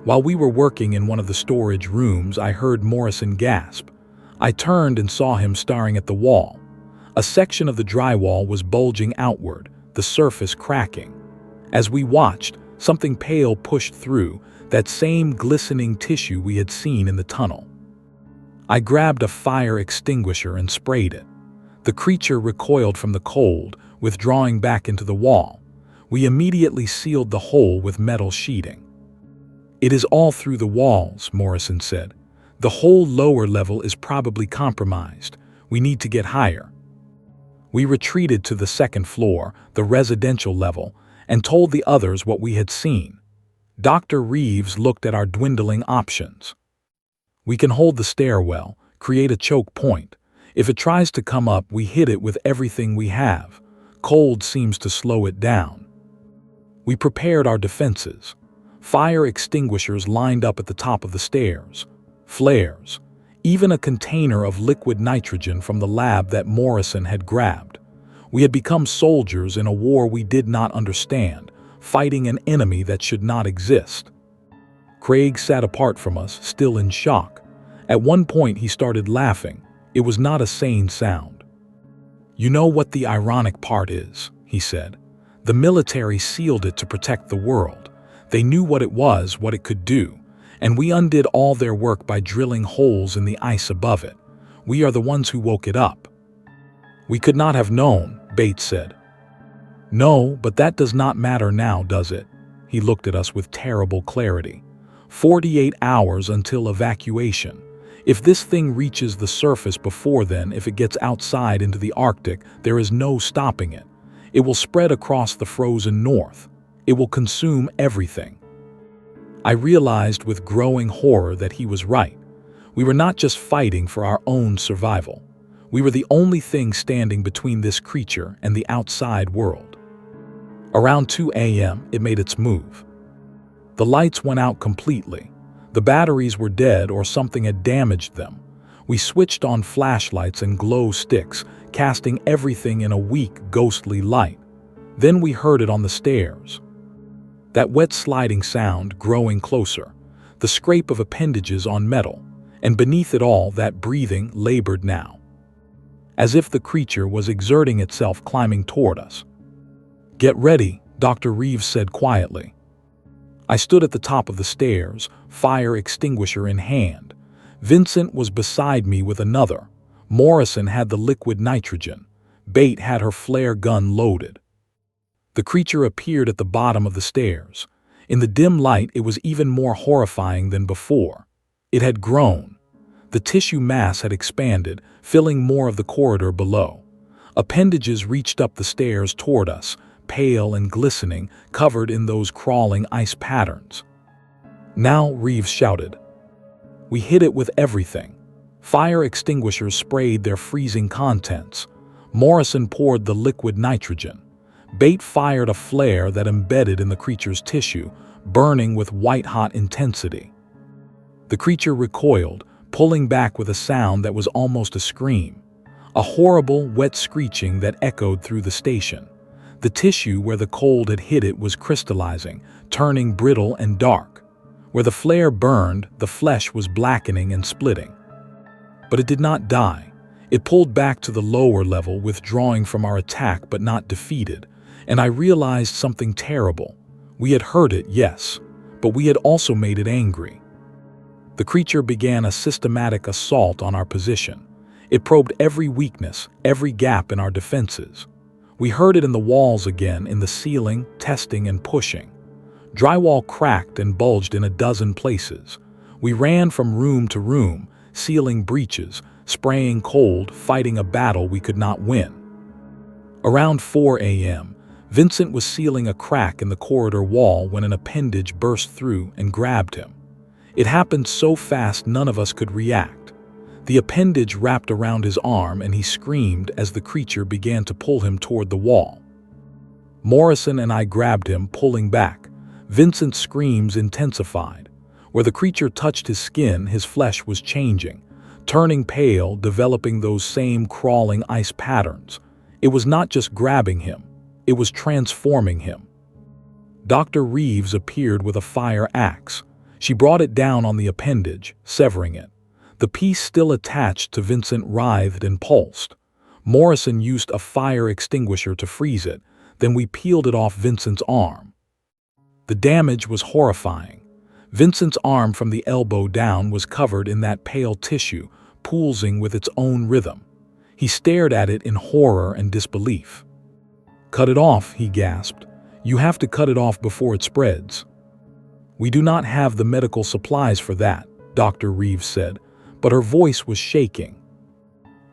While we were working in one of the storage rooms, I heard Morrison gasp. I turned and saw him staring at the wall. A section of the drywall was bulging outward, the surface cracking. As we watched, something pale pushed through, that same glistening tissue we had seen in the tunnel. I grabbed a fire extinguisher and sprayed it. The creature recoiled from the cold, withdrawing back into the wall. We immediately sealed the hole with metal sheeting. "It is all through the walls," Morrison said. "The whole lower level is probably compromised. We need to get higher." We retreated to the second floor, the residential level, and told the others what we had seen. Dr. Reeves looked at our dwindling options. "We can hold the stairwell, create a choke point. If it tries to come up, we hit it with everything we have. Cold seems to slow it down." We prepared our defenses. Fire extinguishers lined up at the top of the stairs. Flares. Even a container of liquid nitrogen from the lab that Morrison had grabbed. We had become soldiers in a war we did not understand, fighting an enemy that should not exist. Craig sat apart from us, still in shock. At one point he started laughing. It was not a sane sound. "You know what the ironic part is," he said. "The military sealed it to protect the world. They knew what it was, what it could do, and we undid all their work by drilling holes in the ice above it. We are the ones who woke it up." "We could not have known," Bates said. "No, but that does not matter now, does it?" He looked at us with terrible clarity. 48 hours until evacuation. If this thing reaches the surface before then, if it gets outside into the Arctic, there is no stopping it. It will spread across the frozen north. It will consume everything. I realized with growing horror that he was right. We were not just fighting for our own survival. We were the only thing standing between this creature and the outside world. Around 2 a.m., it made its move. The lights went out completely. The batteries were dead or something had damaged them. We switched on flashlights and glow sticks, casting everything in a weak, ghostly light. Then we heard it on the stairs. That wet sliding sound growing closer, the scrape of appendages on metal, and beneath it all that breathing labored now. As if the creature was exerting itself climbing toward us. "Get ready," Dr. Reeves said quietly. I stood at the top of the stairs, fire extinguisher in hand. Vincent was beside me with another. Morrison had the liquid nitrogen. Bate had her flare gun loaded. The creature appeared at the bottom of the stairs. In the dim light, it was even more horrifying than before. It had grown. The tissue mass had expanded, filling more of the corridor below. Appendages reached up the stairs toward us, pale and glistening, covered in those crawling ice patterns. "Now," Reeves shouted. We hit it with everything. Fire extinguishers sprayed their freezing contents. Morrison poured the liquid nitrogen. Bait fired a flare that embedded in the creature's tissue, burning with white-hot intensity. The creature recoiled, pulling back with a sound that was almost a scream. A horrible, wet screeching that echoed through the station. The tissue where the cold had hit it was crystallizing, turning brittle and dark. Where the flare burned, the flesh was blackening and splitting. But it did not die. It pulled back to the lower level, withdrawing from our attack but not defeated. And I realized something terrible. We had hurt it, yes, but we had also made it angry. The creature began a systematic assault on our position. It probed every weakness, every gap in our defenses. We heard it in the walls again, in the ceiling, testing and pushing. Drywall cracked and bulged in a dozen places. We ran from room to room, sealing breaches, spraying cold, fighting a battle we could not win. Around 4 a.m., Vincent was sealing a crack in the corridor wall when an appendage burst through and grabbed him. It happened so fast none of us could react. The appendage wrapped around his arm and he screamed as the creature began to pull him toward the wall. Morrison and I grabbed him, pulling back. Vincent's screams intensified. Where the creature touched his skin, his flesh was changing, turning pale, developing those same crawling ice patterns. It was not just grabbing him, it was transforming him. Dr. Reeves appeared with a fire axe. She brought it down on the appendage, severing it. The piece still attached to Vincent writhed and pulsed. Morrison used a fire extinguisher to freeze it, then we peeled it off Vincent's arm. The damage was horrifying. Vincent's arm from the elbow down was covered in that pale tissue, pulsing with its own rhythm. He stared at it in horror and disbelief. "Cut it off," he gasped. "You have to cut it off before it spreads." "We do not have the medical supplies for that," Dr. Reeves said, but her voice was shaking.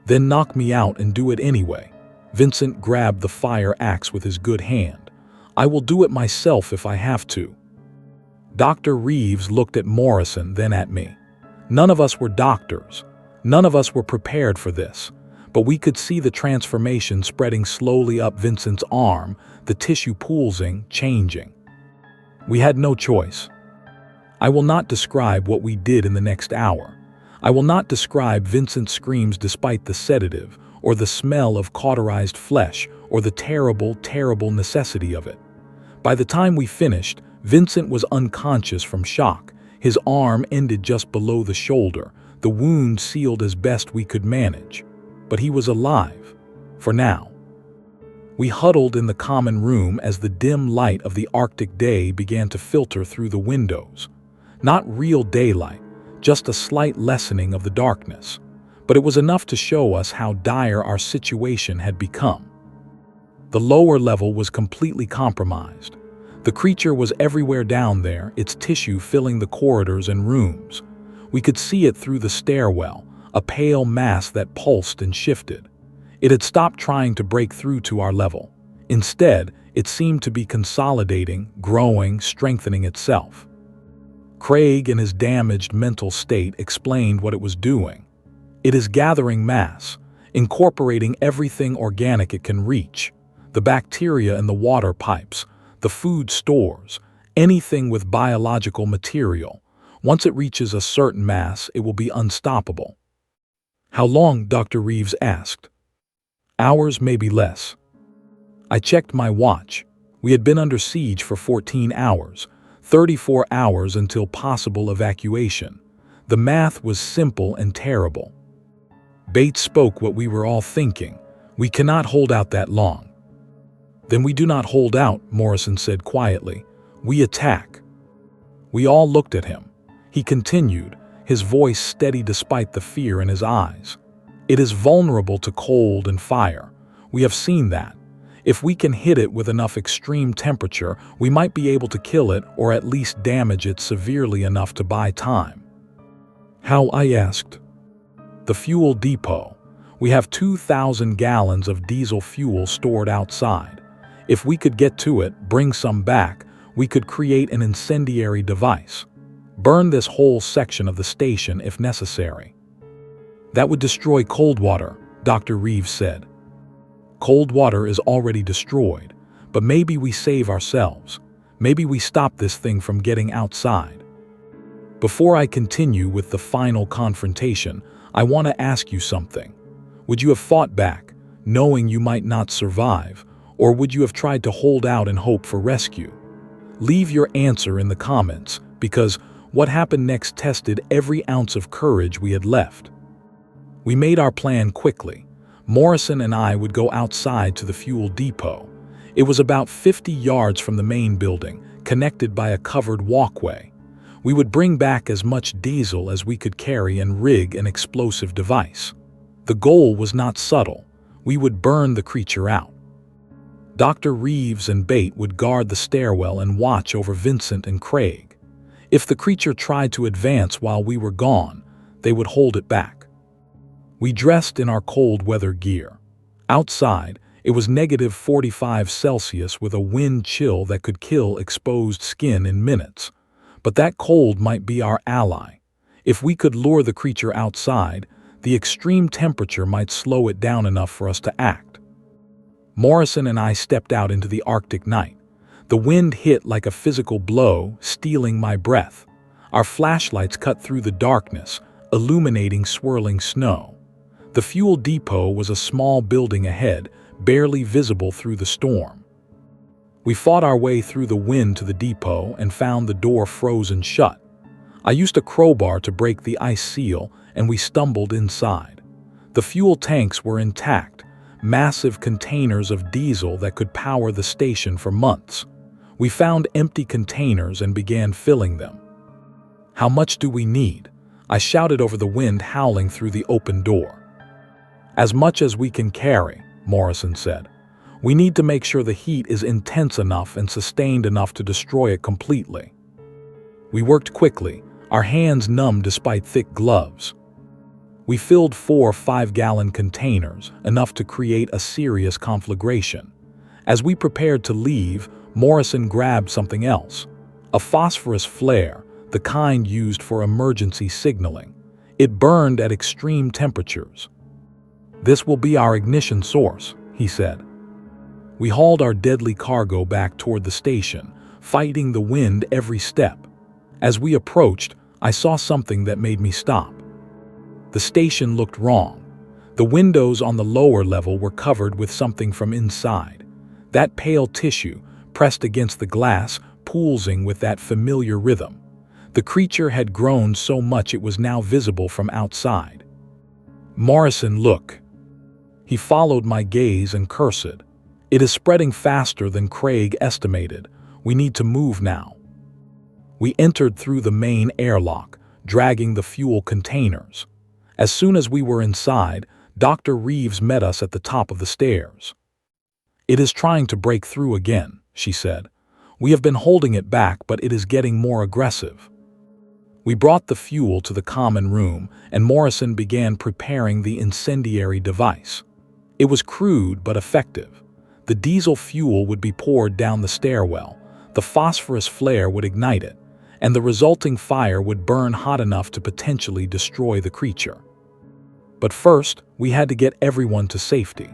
"Then knock me out and do it anyway." Vincent grabbed the fire axe with his good hand. "I will do it myself if I have to." Dr. Reeves looked at Morrison, then at me. None of us were doctors. None of us were prepared for this. But we could see the transformation spreading slowly up Vincent's arm, the tissue pulsing, changing. We had no choice. I will not describe what we did in the next hour. I will not describe Vincent's screams despite the sedative, or the smell of cauterized flesh, or the terrible, terrible necessity of it. By the time we finished, Vincent was unconscious from shock. His arm ended just below the shoulder, the wound sealed as best we could manage. But he was alive, for now. We huddled in the common room as the dim light of the Arctic day began to filter through the windows. Not real daylight, just a slight lessening of the darkness. But it was enough to show us how dire our situation had become. The lower level was completely compromised. The creature was everywhere down there, its tissue filling the corridors and rooms. We could see it through the stairwell, a pale mass that pulsed and shifted. It had stopped trying to break through to our level. Instead, it seemed to be consolidating, growing, strengthening itself. Craig, in his damaged mental state, explained what it was doing. It is gathering mass, incorporating everything organic it can reach. The bacteria in the water pipes, the food stores, anything with biological material. Once it reaches a certain mass, it will be unstoppable. "How long?" Dr. Reeves asked. "Hours, maybe less." I checked my watch. We had been under siege for 14 hours, 34 hours until possible evacuation. The math was simple and terrible. Bates spoke what we were all thinking. "We cannot hold out that long." "Then we do not hold out," Morrison said quietly. "We attack." We all looked at him. He continued, his voice steady despite the fear in his eyes. "It is vulnerable to cold and fire. We have seen that. If we can hit it with enough extreme temperature, we might be able to kill it or at least damage it severely enough to buy time. How? I asked. The fuel depot. We have 2,000 gallons of diesel fuel stored outside. If we could get to it, bring some back, we could create an incendiary device. Burn this whole section of the station if necessary. That would destroy Coldwater, Dr. Reeves said. Coldwater is already destroyed, but maybe we save ourselves. Maybe we stop this thing from getting outside. Before I continue with the final confrontation, I want to ask you something. Would you have fought back, knowing you might not survive, or would you have tried to hold out and hope for rescue? Leave your answer in the comments, because what happened next tested every ounce of courage we had left. We made our plan quickly. Morrison and I would go outside to the fuel depot. It was about 50 yards from the main building, connected by a covered walkway. We would bring back as much diesel as we could carry and rig an explosive device. The goal was not subtle. We would burn the creature out. Dr. Reeves and Bate would guard the stairwell and watch over Vincent and Craig. If the creature tried to advance while we were gone, they would hold it back. We dressed in our cold weather gear. Outside, it was -45°C with a wind chill that could kill exposed skin in minutes. But that cold might be our ally. If we could lure the creature outside, the extreme temperature might slow it down enough for us to act. Morrison and I stepped out into the Arctic night. The wind hit like a physical blow, stealing my breath. Our flashlights cut through the darkness, illuminating swirling snow. The fuel depot was a small building ahead, barely visible through the storm. We fought our way through the wind to the depot and found the door frozen shut. I used a crowbar to break the ice seal, and we stumbled inside. The fuel tanks were intact, massive containers of diesel that could power the station for months. We found empty containers and began filling them. "How much do we need?" I shouted over the wind howling through the open door. "As much as we can carry," Morrison said. "We need to make sure the heat is intense enough and sustained enough to destroy it completely." We worked quickly, our hands numb despite thick gloves. We filled 4 5-gallon containers, enough to create a serious conflagration. As we prepared to leave, Morrison grabbed something else. A phosphorus flare, the kind used for emergency signaling. It burned at extreme temperatures. "This will be our ignition source," he said. We hauled our deadly cargo back toward the station, fighting the wind every step. As we approached, I saw something that made me stop. The station looked wrong. The windows on the lower level were covered with something from inside. That pale tissue, pressed against the glass, pulsing with that familiar rhythm. The creature had grown so much it was now visible from outside. "Morrison, look." He followed my gaze and cursed. "It is spreading faster than Craig estimated. We need to move now." We entered through the main airlock, dragging the fuel containers. As soon as we were inside, Dr. Reeves met us at the top of the stairs. "It is trying to break through again," she said. "We have been holding it back, but it is getting more aggressive." We brought the fuel to the common room, and Morrison began preparing the incendiary device. It was crude but effective. The diesel fuel would be poured down the stairwell, the phosphorus flare would ignite it, and the resulting fire would burn hot enough to potentially destroy the creature. But first, we had to get everyone to safety.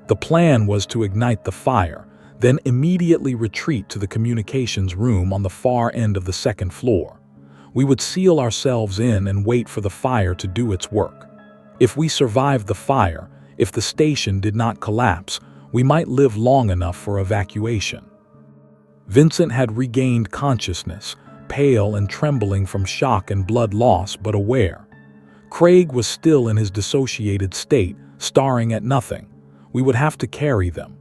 The plan was to ignite the fire, then immediately retreat to the communications room on the far end of the second floor. We would seal ourselves in and wait for the fire to do its work. If we survived the fire, if the station did not collapse, we might live long enough for evacuation. Vincent had regained consciousness, pale and trembling from shock and blood loss, but aware. Craig was still in his dissociated state, staring at nothing. We would have to carry them.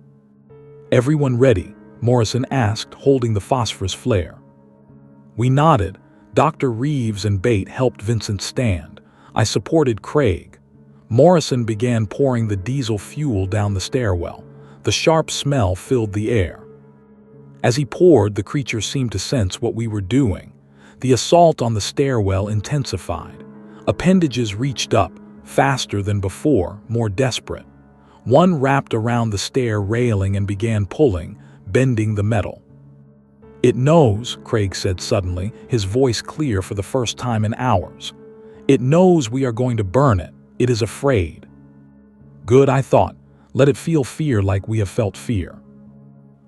"Everyone ready?" Morrison asked, holding the phosphorus flare. We nodded. Dr. Reeves and Bate helped Vincent stand. I supported Craig. Morrison began pouring the diesel fuel down the stairwell. The sharp smell filled the air. As he poured, the creature seemed to sense what we were doing. The assault on the stairwell intensified. Appendages reached up, faster than before, more desperate. One wrapped around the stair railing and began pulling, bending the metal. "It knows," Craig said suddenly, his voice clear for the first time in hours. "It knows we are going to burn it. It is afraid." Good, I thought. Let it feel fear like we have felt fear.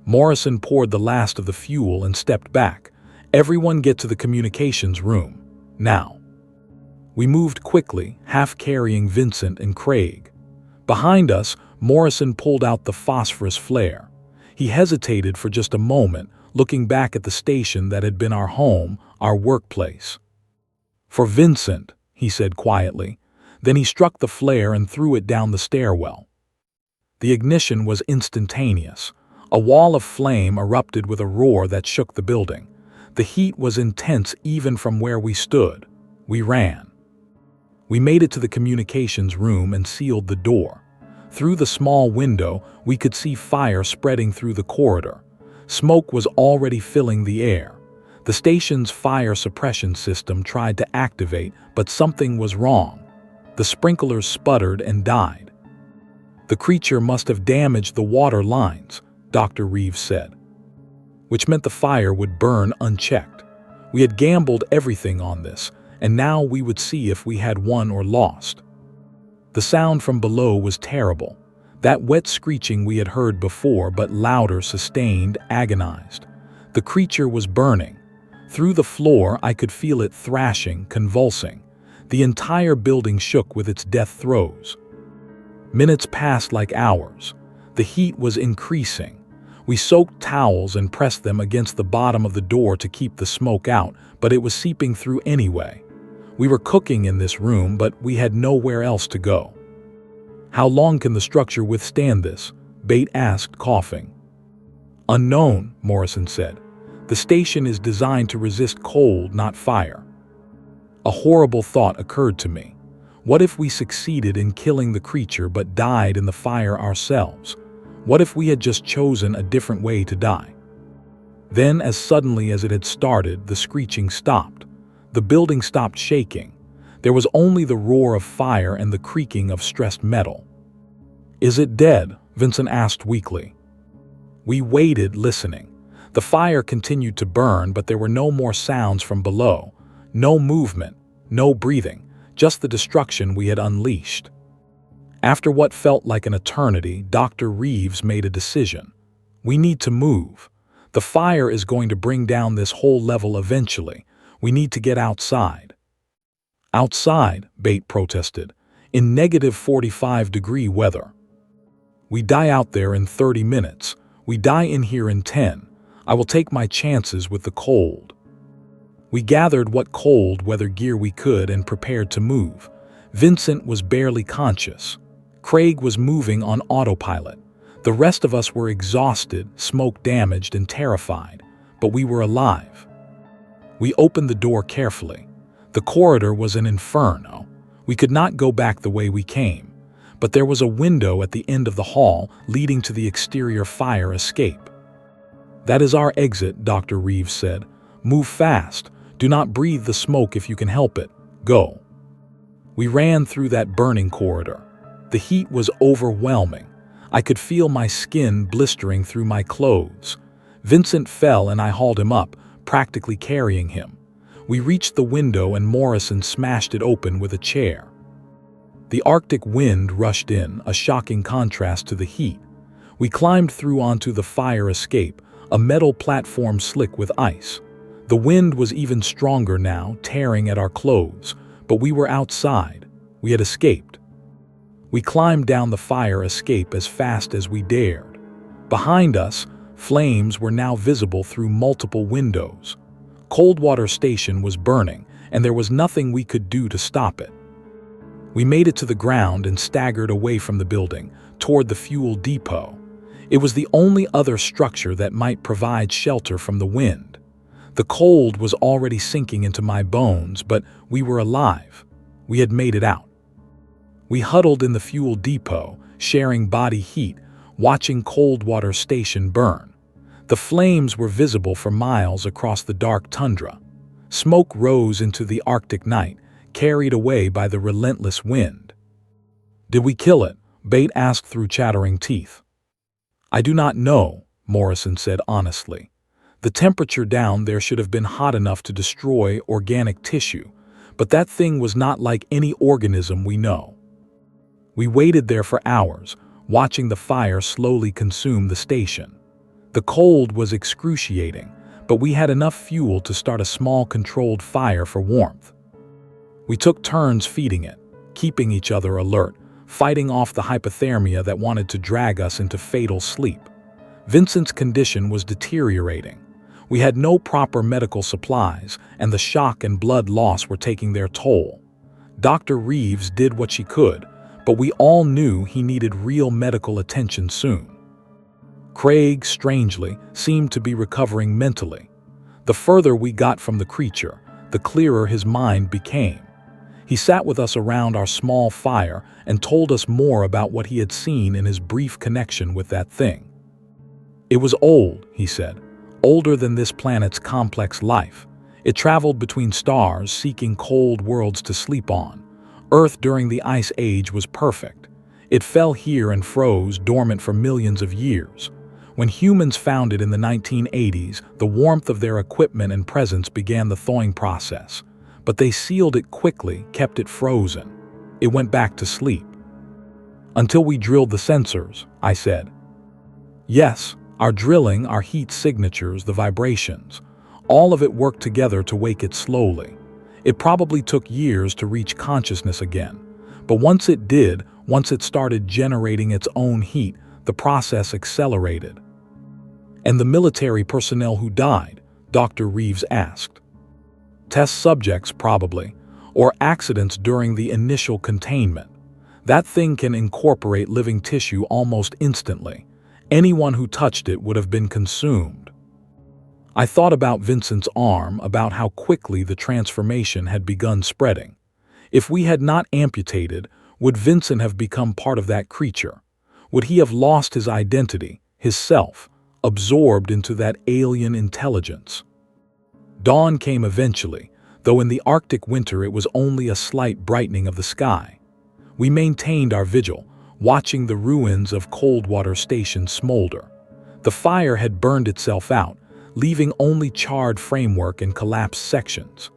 Morrison poured the last of the fuel and stepped back. "Everyone get to the communications room. Now." We moved quickly, half carrying Vincent and Craig. Behind us, Morrison pulled out the phosphorus flare. He hesitated for just a moment, looking back at the station that had been our home, our workplace. "For Vincent," he said quietly. Then he struck the flare and threw it down the stairwell. The ignition was instantaneous. A wall of flame erupted with a roar that shook the building. The heat was intense even from where we stood. We ran. We made it to the communications room and sealed the door. Through the small window, we could see fire spreading through the corridor. Smoke was already filling the air. The station's fire suppression system tried to activate, but something was wrong. The sprinklers sputtered and died. "The creature must have damaged the water lines," Dr. Reeves said, which meant the fire would burn unchecked. We had gambled everything on this, and now we would see if we had won or lost. The sound from below was terrible. That wet screeching we had heard before, but louder, sustained, agonized. The creature was burning. Through the floor, I could feel it thrashing, convulsing. The entire building shook with its death throes. Minutes passed like hours. The heat was increasing. We soaked towels and pressed them against the bottom of the door to keep the smoke out, but it was seeping through anyway. We were cooking in this room, but we had nowhere else to go. "How long can the structure withstand this?" Bate asked, coughing. "Unknown," Morrison said. "The station is designed to resist cold, not fire." A horrible thought occurred to me. What if we succeeded in killing the creature but died in the fire ourselves? What if we had just chosen a different way to die? Then, as suddenly as it had started, the screeching stopped. The building stopped shaking. There was only the roar of fire and the creaking of stressed metal. "Is it dead?" Vincent asked weakly. We waited, listening. The fire continued to burn, but there were no more sounds from below. No movement, no breathing, just the destruction we had unleashed. After what felt like an eternity, Dr. Reeves made a decision. "We need to move. The fire is going to bring down this whole level eventually. We need to get outside." "Outside," Bate protested, "in -45-degree weather. We die out there in 30 minutes. We die in here in 10. I will take my chances with the cold." We gathered what cold weather gear we could and prepared to move. Vincent was barely conscious. Craig was moving on autopilot. The rest of us were exhausted, smoke-damaged, and terrified, but we were alive. We opened the door carefully. The corridor was an inferno. We could not go back the way we came, but there was a window at the end of the hall leading to the exterior fire escape. "That is our exit," Dr. Reeves said. "Move fast. Do not breathe the smoke if you can help it. Go." We ran through that burning corridor. The heat was overwhelming. I could feel my skin blistering through my clothes. Vincent fell and I hauled him up, practically carrying him. We reached the window and Morrison smashed it open with a chair. The Arctic wind rushed in, a shocking contrast to the heat. We climbed through onto the fire escape, a metal platform slick with ice. The wind was even stronger now, tearing at our clothes, but we were outside. We had escaped. We climbed down the fire escape as fast as we dared. Behind us, flames were now visible through multiple windows. Coldwater Station was burning, and there was nothing we could do to stop it. We made it to the ground and staggered away from the building, toward the fuel depot. It was the only other structure that might provide shelter from the wind. The cold was already sinking into my bones, but we were alive. We had made it out. We huddled in the fuel depot, sharing body heat, watching Coldwater Station burn. The flames were visible for miles across the dark tundra. Smoke rose into the Arctic night, carried away by the relentless wind. "Did we kill it?" Bate asked through chattering teeth. "I do not know," Morrison said honestly. "The temperature down there should have been hot enough to destroy organic tissue, but that thing was not like any organism we know." We waited there for hours, watching the fire slowly consume the station. The cold was excruciating, but we had enough fuel to start a small controlled fire for warmth. We took turns feeding it, keeping each other alert, fighting off the hypothermia that wanted to drag us into fatal sleep. Vincent's condition was deteriorating. We had no proper medical supplies, and the shock and blood loss were taking their toll. Dr. Reeves did what she could, but we all knew he needed real medical attention soon. Craig, strangely, seemed to be recovering mentally. The further we got from the creature, the clearer his mind became. He sat with us around our small fire and told us more about what he had seen in his brief connection with that thing. "It was old," he said, "older than this planet's complex life. It traveled between stars seeking cold worlds to sleep on. Earth during the Ice Age was perfect. It fell here and froze dormant for millions of years. When humans found it in the 1980s, the warmth of their equipment and presence began the thawing process. But they sealed it quickly, kept it frozen. It went back to sleep." "Until we drilled the sensors," I said. "Yes, our drilling, our heat signatures, the vibrations. All of it worked together to wake it slowly. It probably took years to reach consciousness again. But once it did, once it started generating its own heat, the process accelerated." "And the military personnel who died?" Dr. Reeves asked. "Test subjects, probably, or accidents during the initial containment. That thing can incorporate living tissue almost instantly. Anyone who touched it would have been consumed." I thought about Vincent's arm, about how quickly the transformation had begun spreading. If we had not amputated, would Vincent have become part of that creature? Would he have lost his identity, his self, absorbed into that alien intelligence? Dawn came eventually, though in the Arctic winter it was only a slight brightening of the sky. We maintained our vigil, watching the ruins of Coldwater Station smolder. The fire had burned itself out, leaving only charred framework and collapsed sections.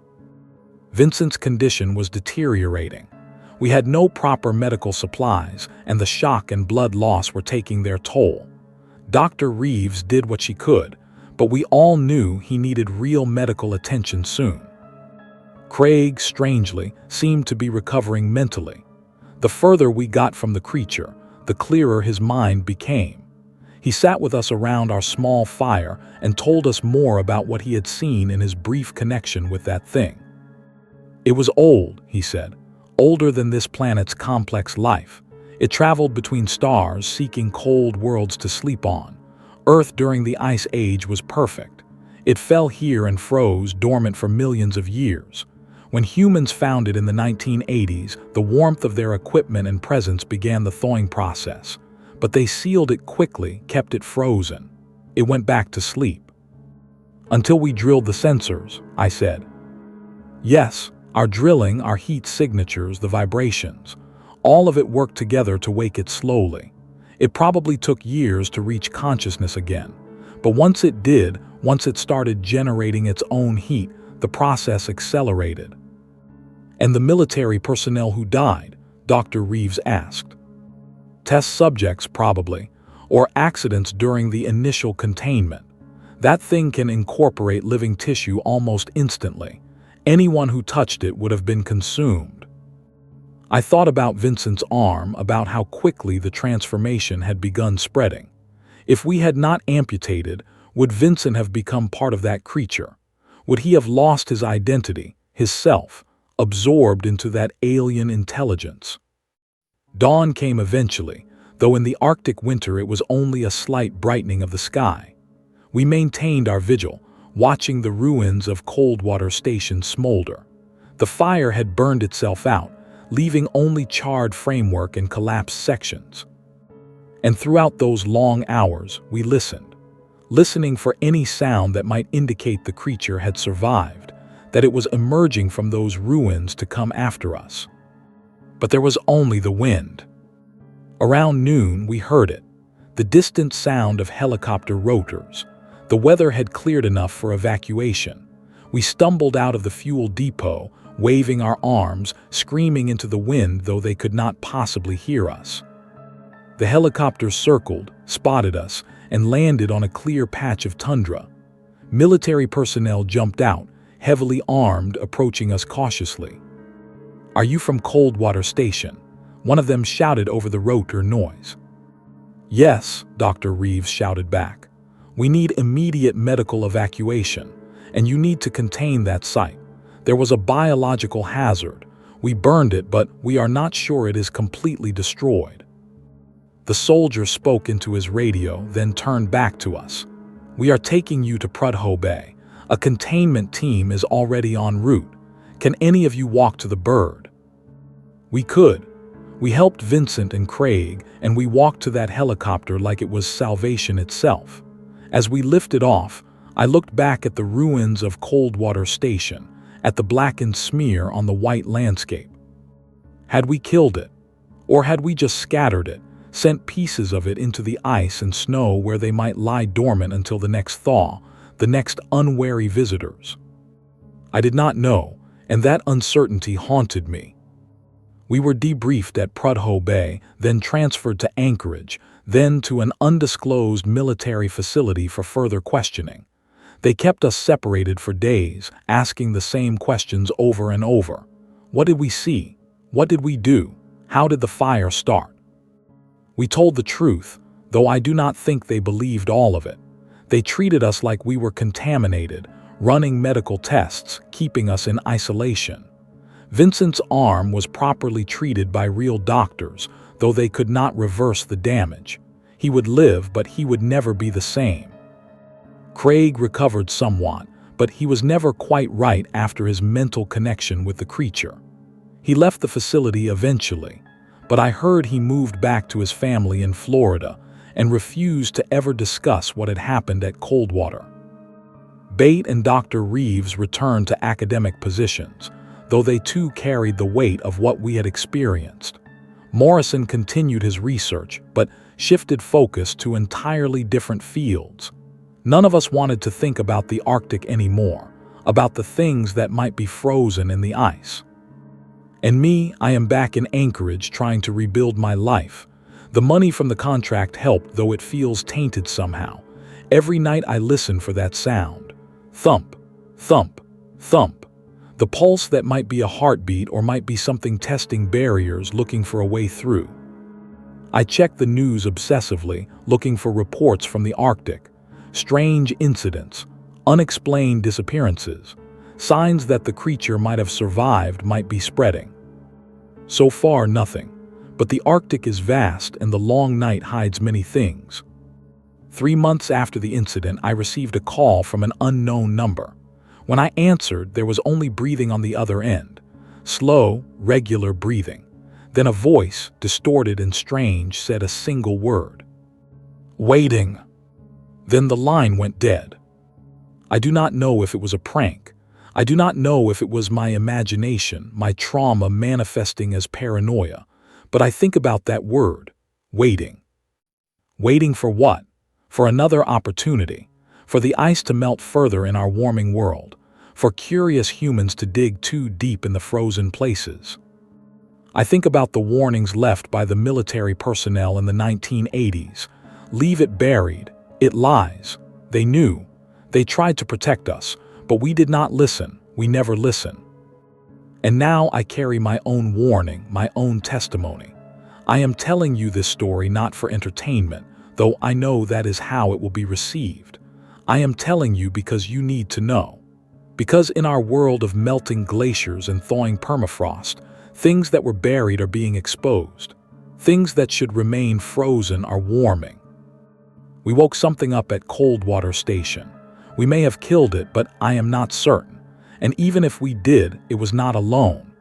Vincent's condition was deteriorating. We had no proper medical supplies, and the shock and blood loss were taking their toll. Dr. Reeves did what she could, but we all knew he needed real medical attention soon. Craig, strangely, seemed to be recovering mentally. The further we got from the creature, the clearer his mind became. He sat with us around our small fire and told us more about what he had seen in his brief connection with that thing. "It was old," he said, "older than this planet's complex life. It traveled between stars seeking cold worlds to sleep on. Earth during the Ice Age was perfect. It fell here and froze dormant for millions of years. When humans found it in the 1980s, the warmth of their equipment and presence began the thawing process. But they sealed it quickly, kept it frozen. It went back to sleep." "Until we drilled the sensors," I said. "Yes, our drilling, our heat signatures, the vibrations. All of it worked together to wake it slowly. It probably took years to reach consciousness again. But once it did, once it started generating its own heat, the process accelerated." "And the military personnel who died?" Dr. Reeves asked. "Test subjects, probably, or accidents during the initial containment. That thing can incorporate living tissue almost instantly. Anyone who touched it would have been consumed." I thought about Vincent's arm, about how quickly the transformation had begun spreading. If we had not amputated, would Vincent have become part of that creature? Would he have lost his identity, his self, absorbed into that alien intelligence? Dawn came eventually, though in the Arctic winter it was only a slight brightening of the sky. We maintained our vigil, watching the ruins of Coldwater Station smolder. The fire had burned itself out, leaving only charred framework and collapsed sections. And throughout those long hours, we listened, listening for any sound that might indicate the creature had survived, that it was emerging from those ruins to come after us. But there was only the wind. Around noon, we heard it, the distant sound of helicopter rotors. The weather had cleared enough for evacuation. We stumbled out of the fuel depot, waving our arms, screaming into the wind though they could not possibly hear us. The helicopters circled, spotted us, and landed on a clear patch of tundra. Military personnel jumped out, heavily armed, approaching us cautiously. "Are you from Coldwater Station?" one of them shouted over the rotor noise. "Yes," Dr. Reeves shouted back. "We need immediate medical evacuation, and you need to contain that site. There was a biological hazard. We burned it, but we are not sure it is completely destroyed." The soldier spoke into his radio, then turned back to us. "We are taking you to Prudhoe Bay. A containment team is already en route. Can any of you walk to the bird?" We could. We helped Vincent and Craig, and we walked to that helicopter like it was salvation itself. As we lifted off, I looked back at the ruins of Coldwater Station, at the blackened smear on the white landscape. Had we killed it? Or had we just scattered it, sent pieces of it into the ice and snow where they might lie dormant until the next thaw, the next unwary visitors? I did not know, and that uncertainty haunted me. We were debriefed at Prudhoe Bay, then transferred to Anchorage, then to an undisclosed military facility for further questioning. They kept us separated for days, asking the same questions over and over. What did we see? What did we do? How did the fire start? We told the truth, though I do not think they believed all of it. They treated us like we were contaminated, running medical tests, keeping us in isolation. Vincent's arm was properly treated by real doctors, though they could not reverse the damage. He would live, but he would never be the same. Craig recovered somewhat, but he was never quite right after his mental connection with the creature. He left the facility eventually, but I heard he moved back to his family in Florida and refused to ever discuss what had happened at Coldwater. Bate and Dr. Reeves returned to academic positions, though they too carried the weight of what we had experienced. Morrison continued his research, but shifted focus to entirely different fields. None of us wanted to think about the Arctic anymore, about the things that might be frozen in the ice. And me, I am back in Anchorage trying to rebuild my life. The money from the contract helped, though it feels tainted somehow. Every night I listen for that sound. Thump, thump, thump. The pulse that might be a heartbeat or might be something testing barriers, looking for a way through. I check the news obsessively, looking for reports from the Arctic. Strange incidents, unexplained disappearances, signs that the creature might have survived might be spreading. So far, nothing. But the Arctic is vast and the long night hides many things. 3 months after the incident, I received a call from an unknown number. When I answered, there was only breathing on the other end. Slow, regular breathing. Then a voice, distorted and strange, said a single word. "Waiting." Then the line went dead. I do not know if it was a prank. I do not know if it was my imagination, my trauma manifesting as paranoia. But I think about that word, waiting. Waiting for what? For another opportunity. For the ice to melt further in our warming world. For curious humans to dig too deep in the frozen places. I think about the warnings left by the military personnel in the 1980s. Leave it buried. It lies. They knew. They tried to protect us, but we did not listen. We never listen. And now I carry my own warning, my own testimony. I am telling you this story not for entertainment, though I know that is how it will be received. I am telling you because you need to know. Because in our world of melting glaciers and thawing permafrost, things that were buried are being exposed. Things that should remain frozen are warming. We woke something up at Coldwater Station. We may have killed it, but I am not certain. And even if we did, it was not alone.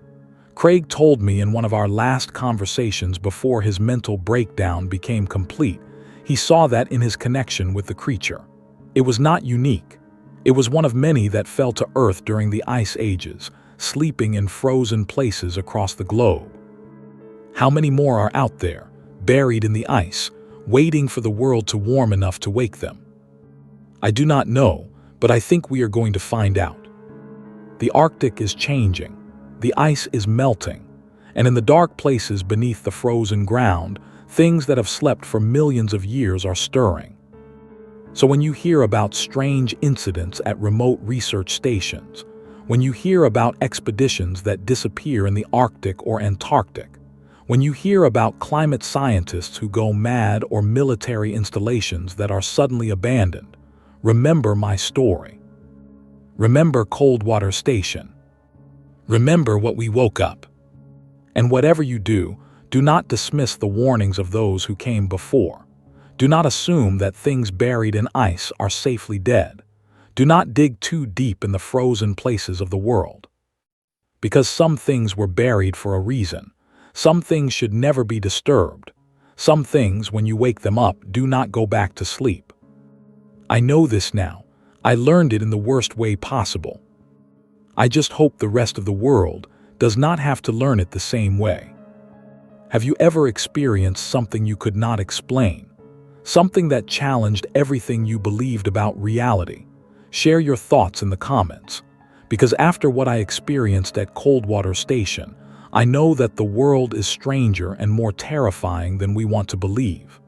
Craig told me in one of our last conversations before his mental breakdown became complete. He saw that in his connection with the creature. It was not unique. It was one of many that fell to Earth during the Ice Ages, sleeping in frozen places across the globe. How many more are out there, buried in the ice, waiting for the world to warm enough to wake them? I do not know, but I think we are going to find out. The Arctic is changing, the ice is melting, and in the dark places beneath the frozen ground, things that have slept for millions of years are stirring. So when you hear about strange incidents at remote research stations, when you hear about expeditions that disappear in the Arctic or Antarctic, when you hear about climate scientists who go mad or military installations that are suddenly abandoned, remember my story. Remember Coldwater Station. Remember what we woke up. And whatever you do not dismiss the warnings of those who came before. Do not assume that things buried in ice are safely dead. Do not dig too deep in the frozen places of the world. Because some things were buried for a reason. Some things should never be disturbed. Some things, when you wake them up, do not go back to sleep. I know this now. I learned it in the worst way possible. I just hope the rest of the world does not have to learn it the same way. Have you ever experienced something you could not explain? Something that challenged everything you believed about reality? Share your thoughts in the comments. Because after what I experienced at Coldwater Station, I know that the world is stranger and more terrifying than we want to believe.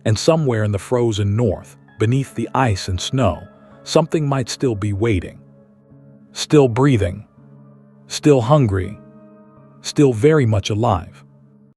And somewhere in the frozen north, beneath the ice and snow, something might still be waiting. Still breathing. Still hungry. Still very much alive.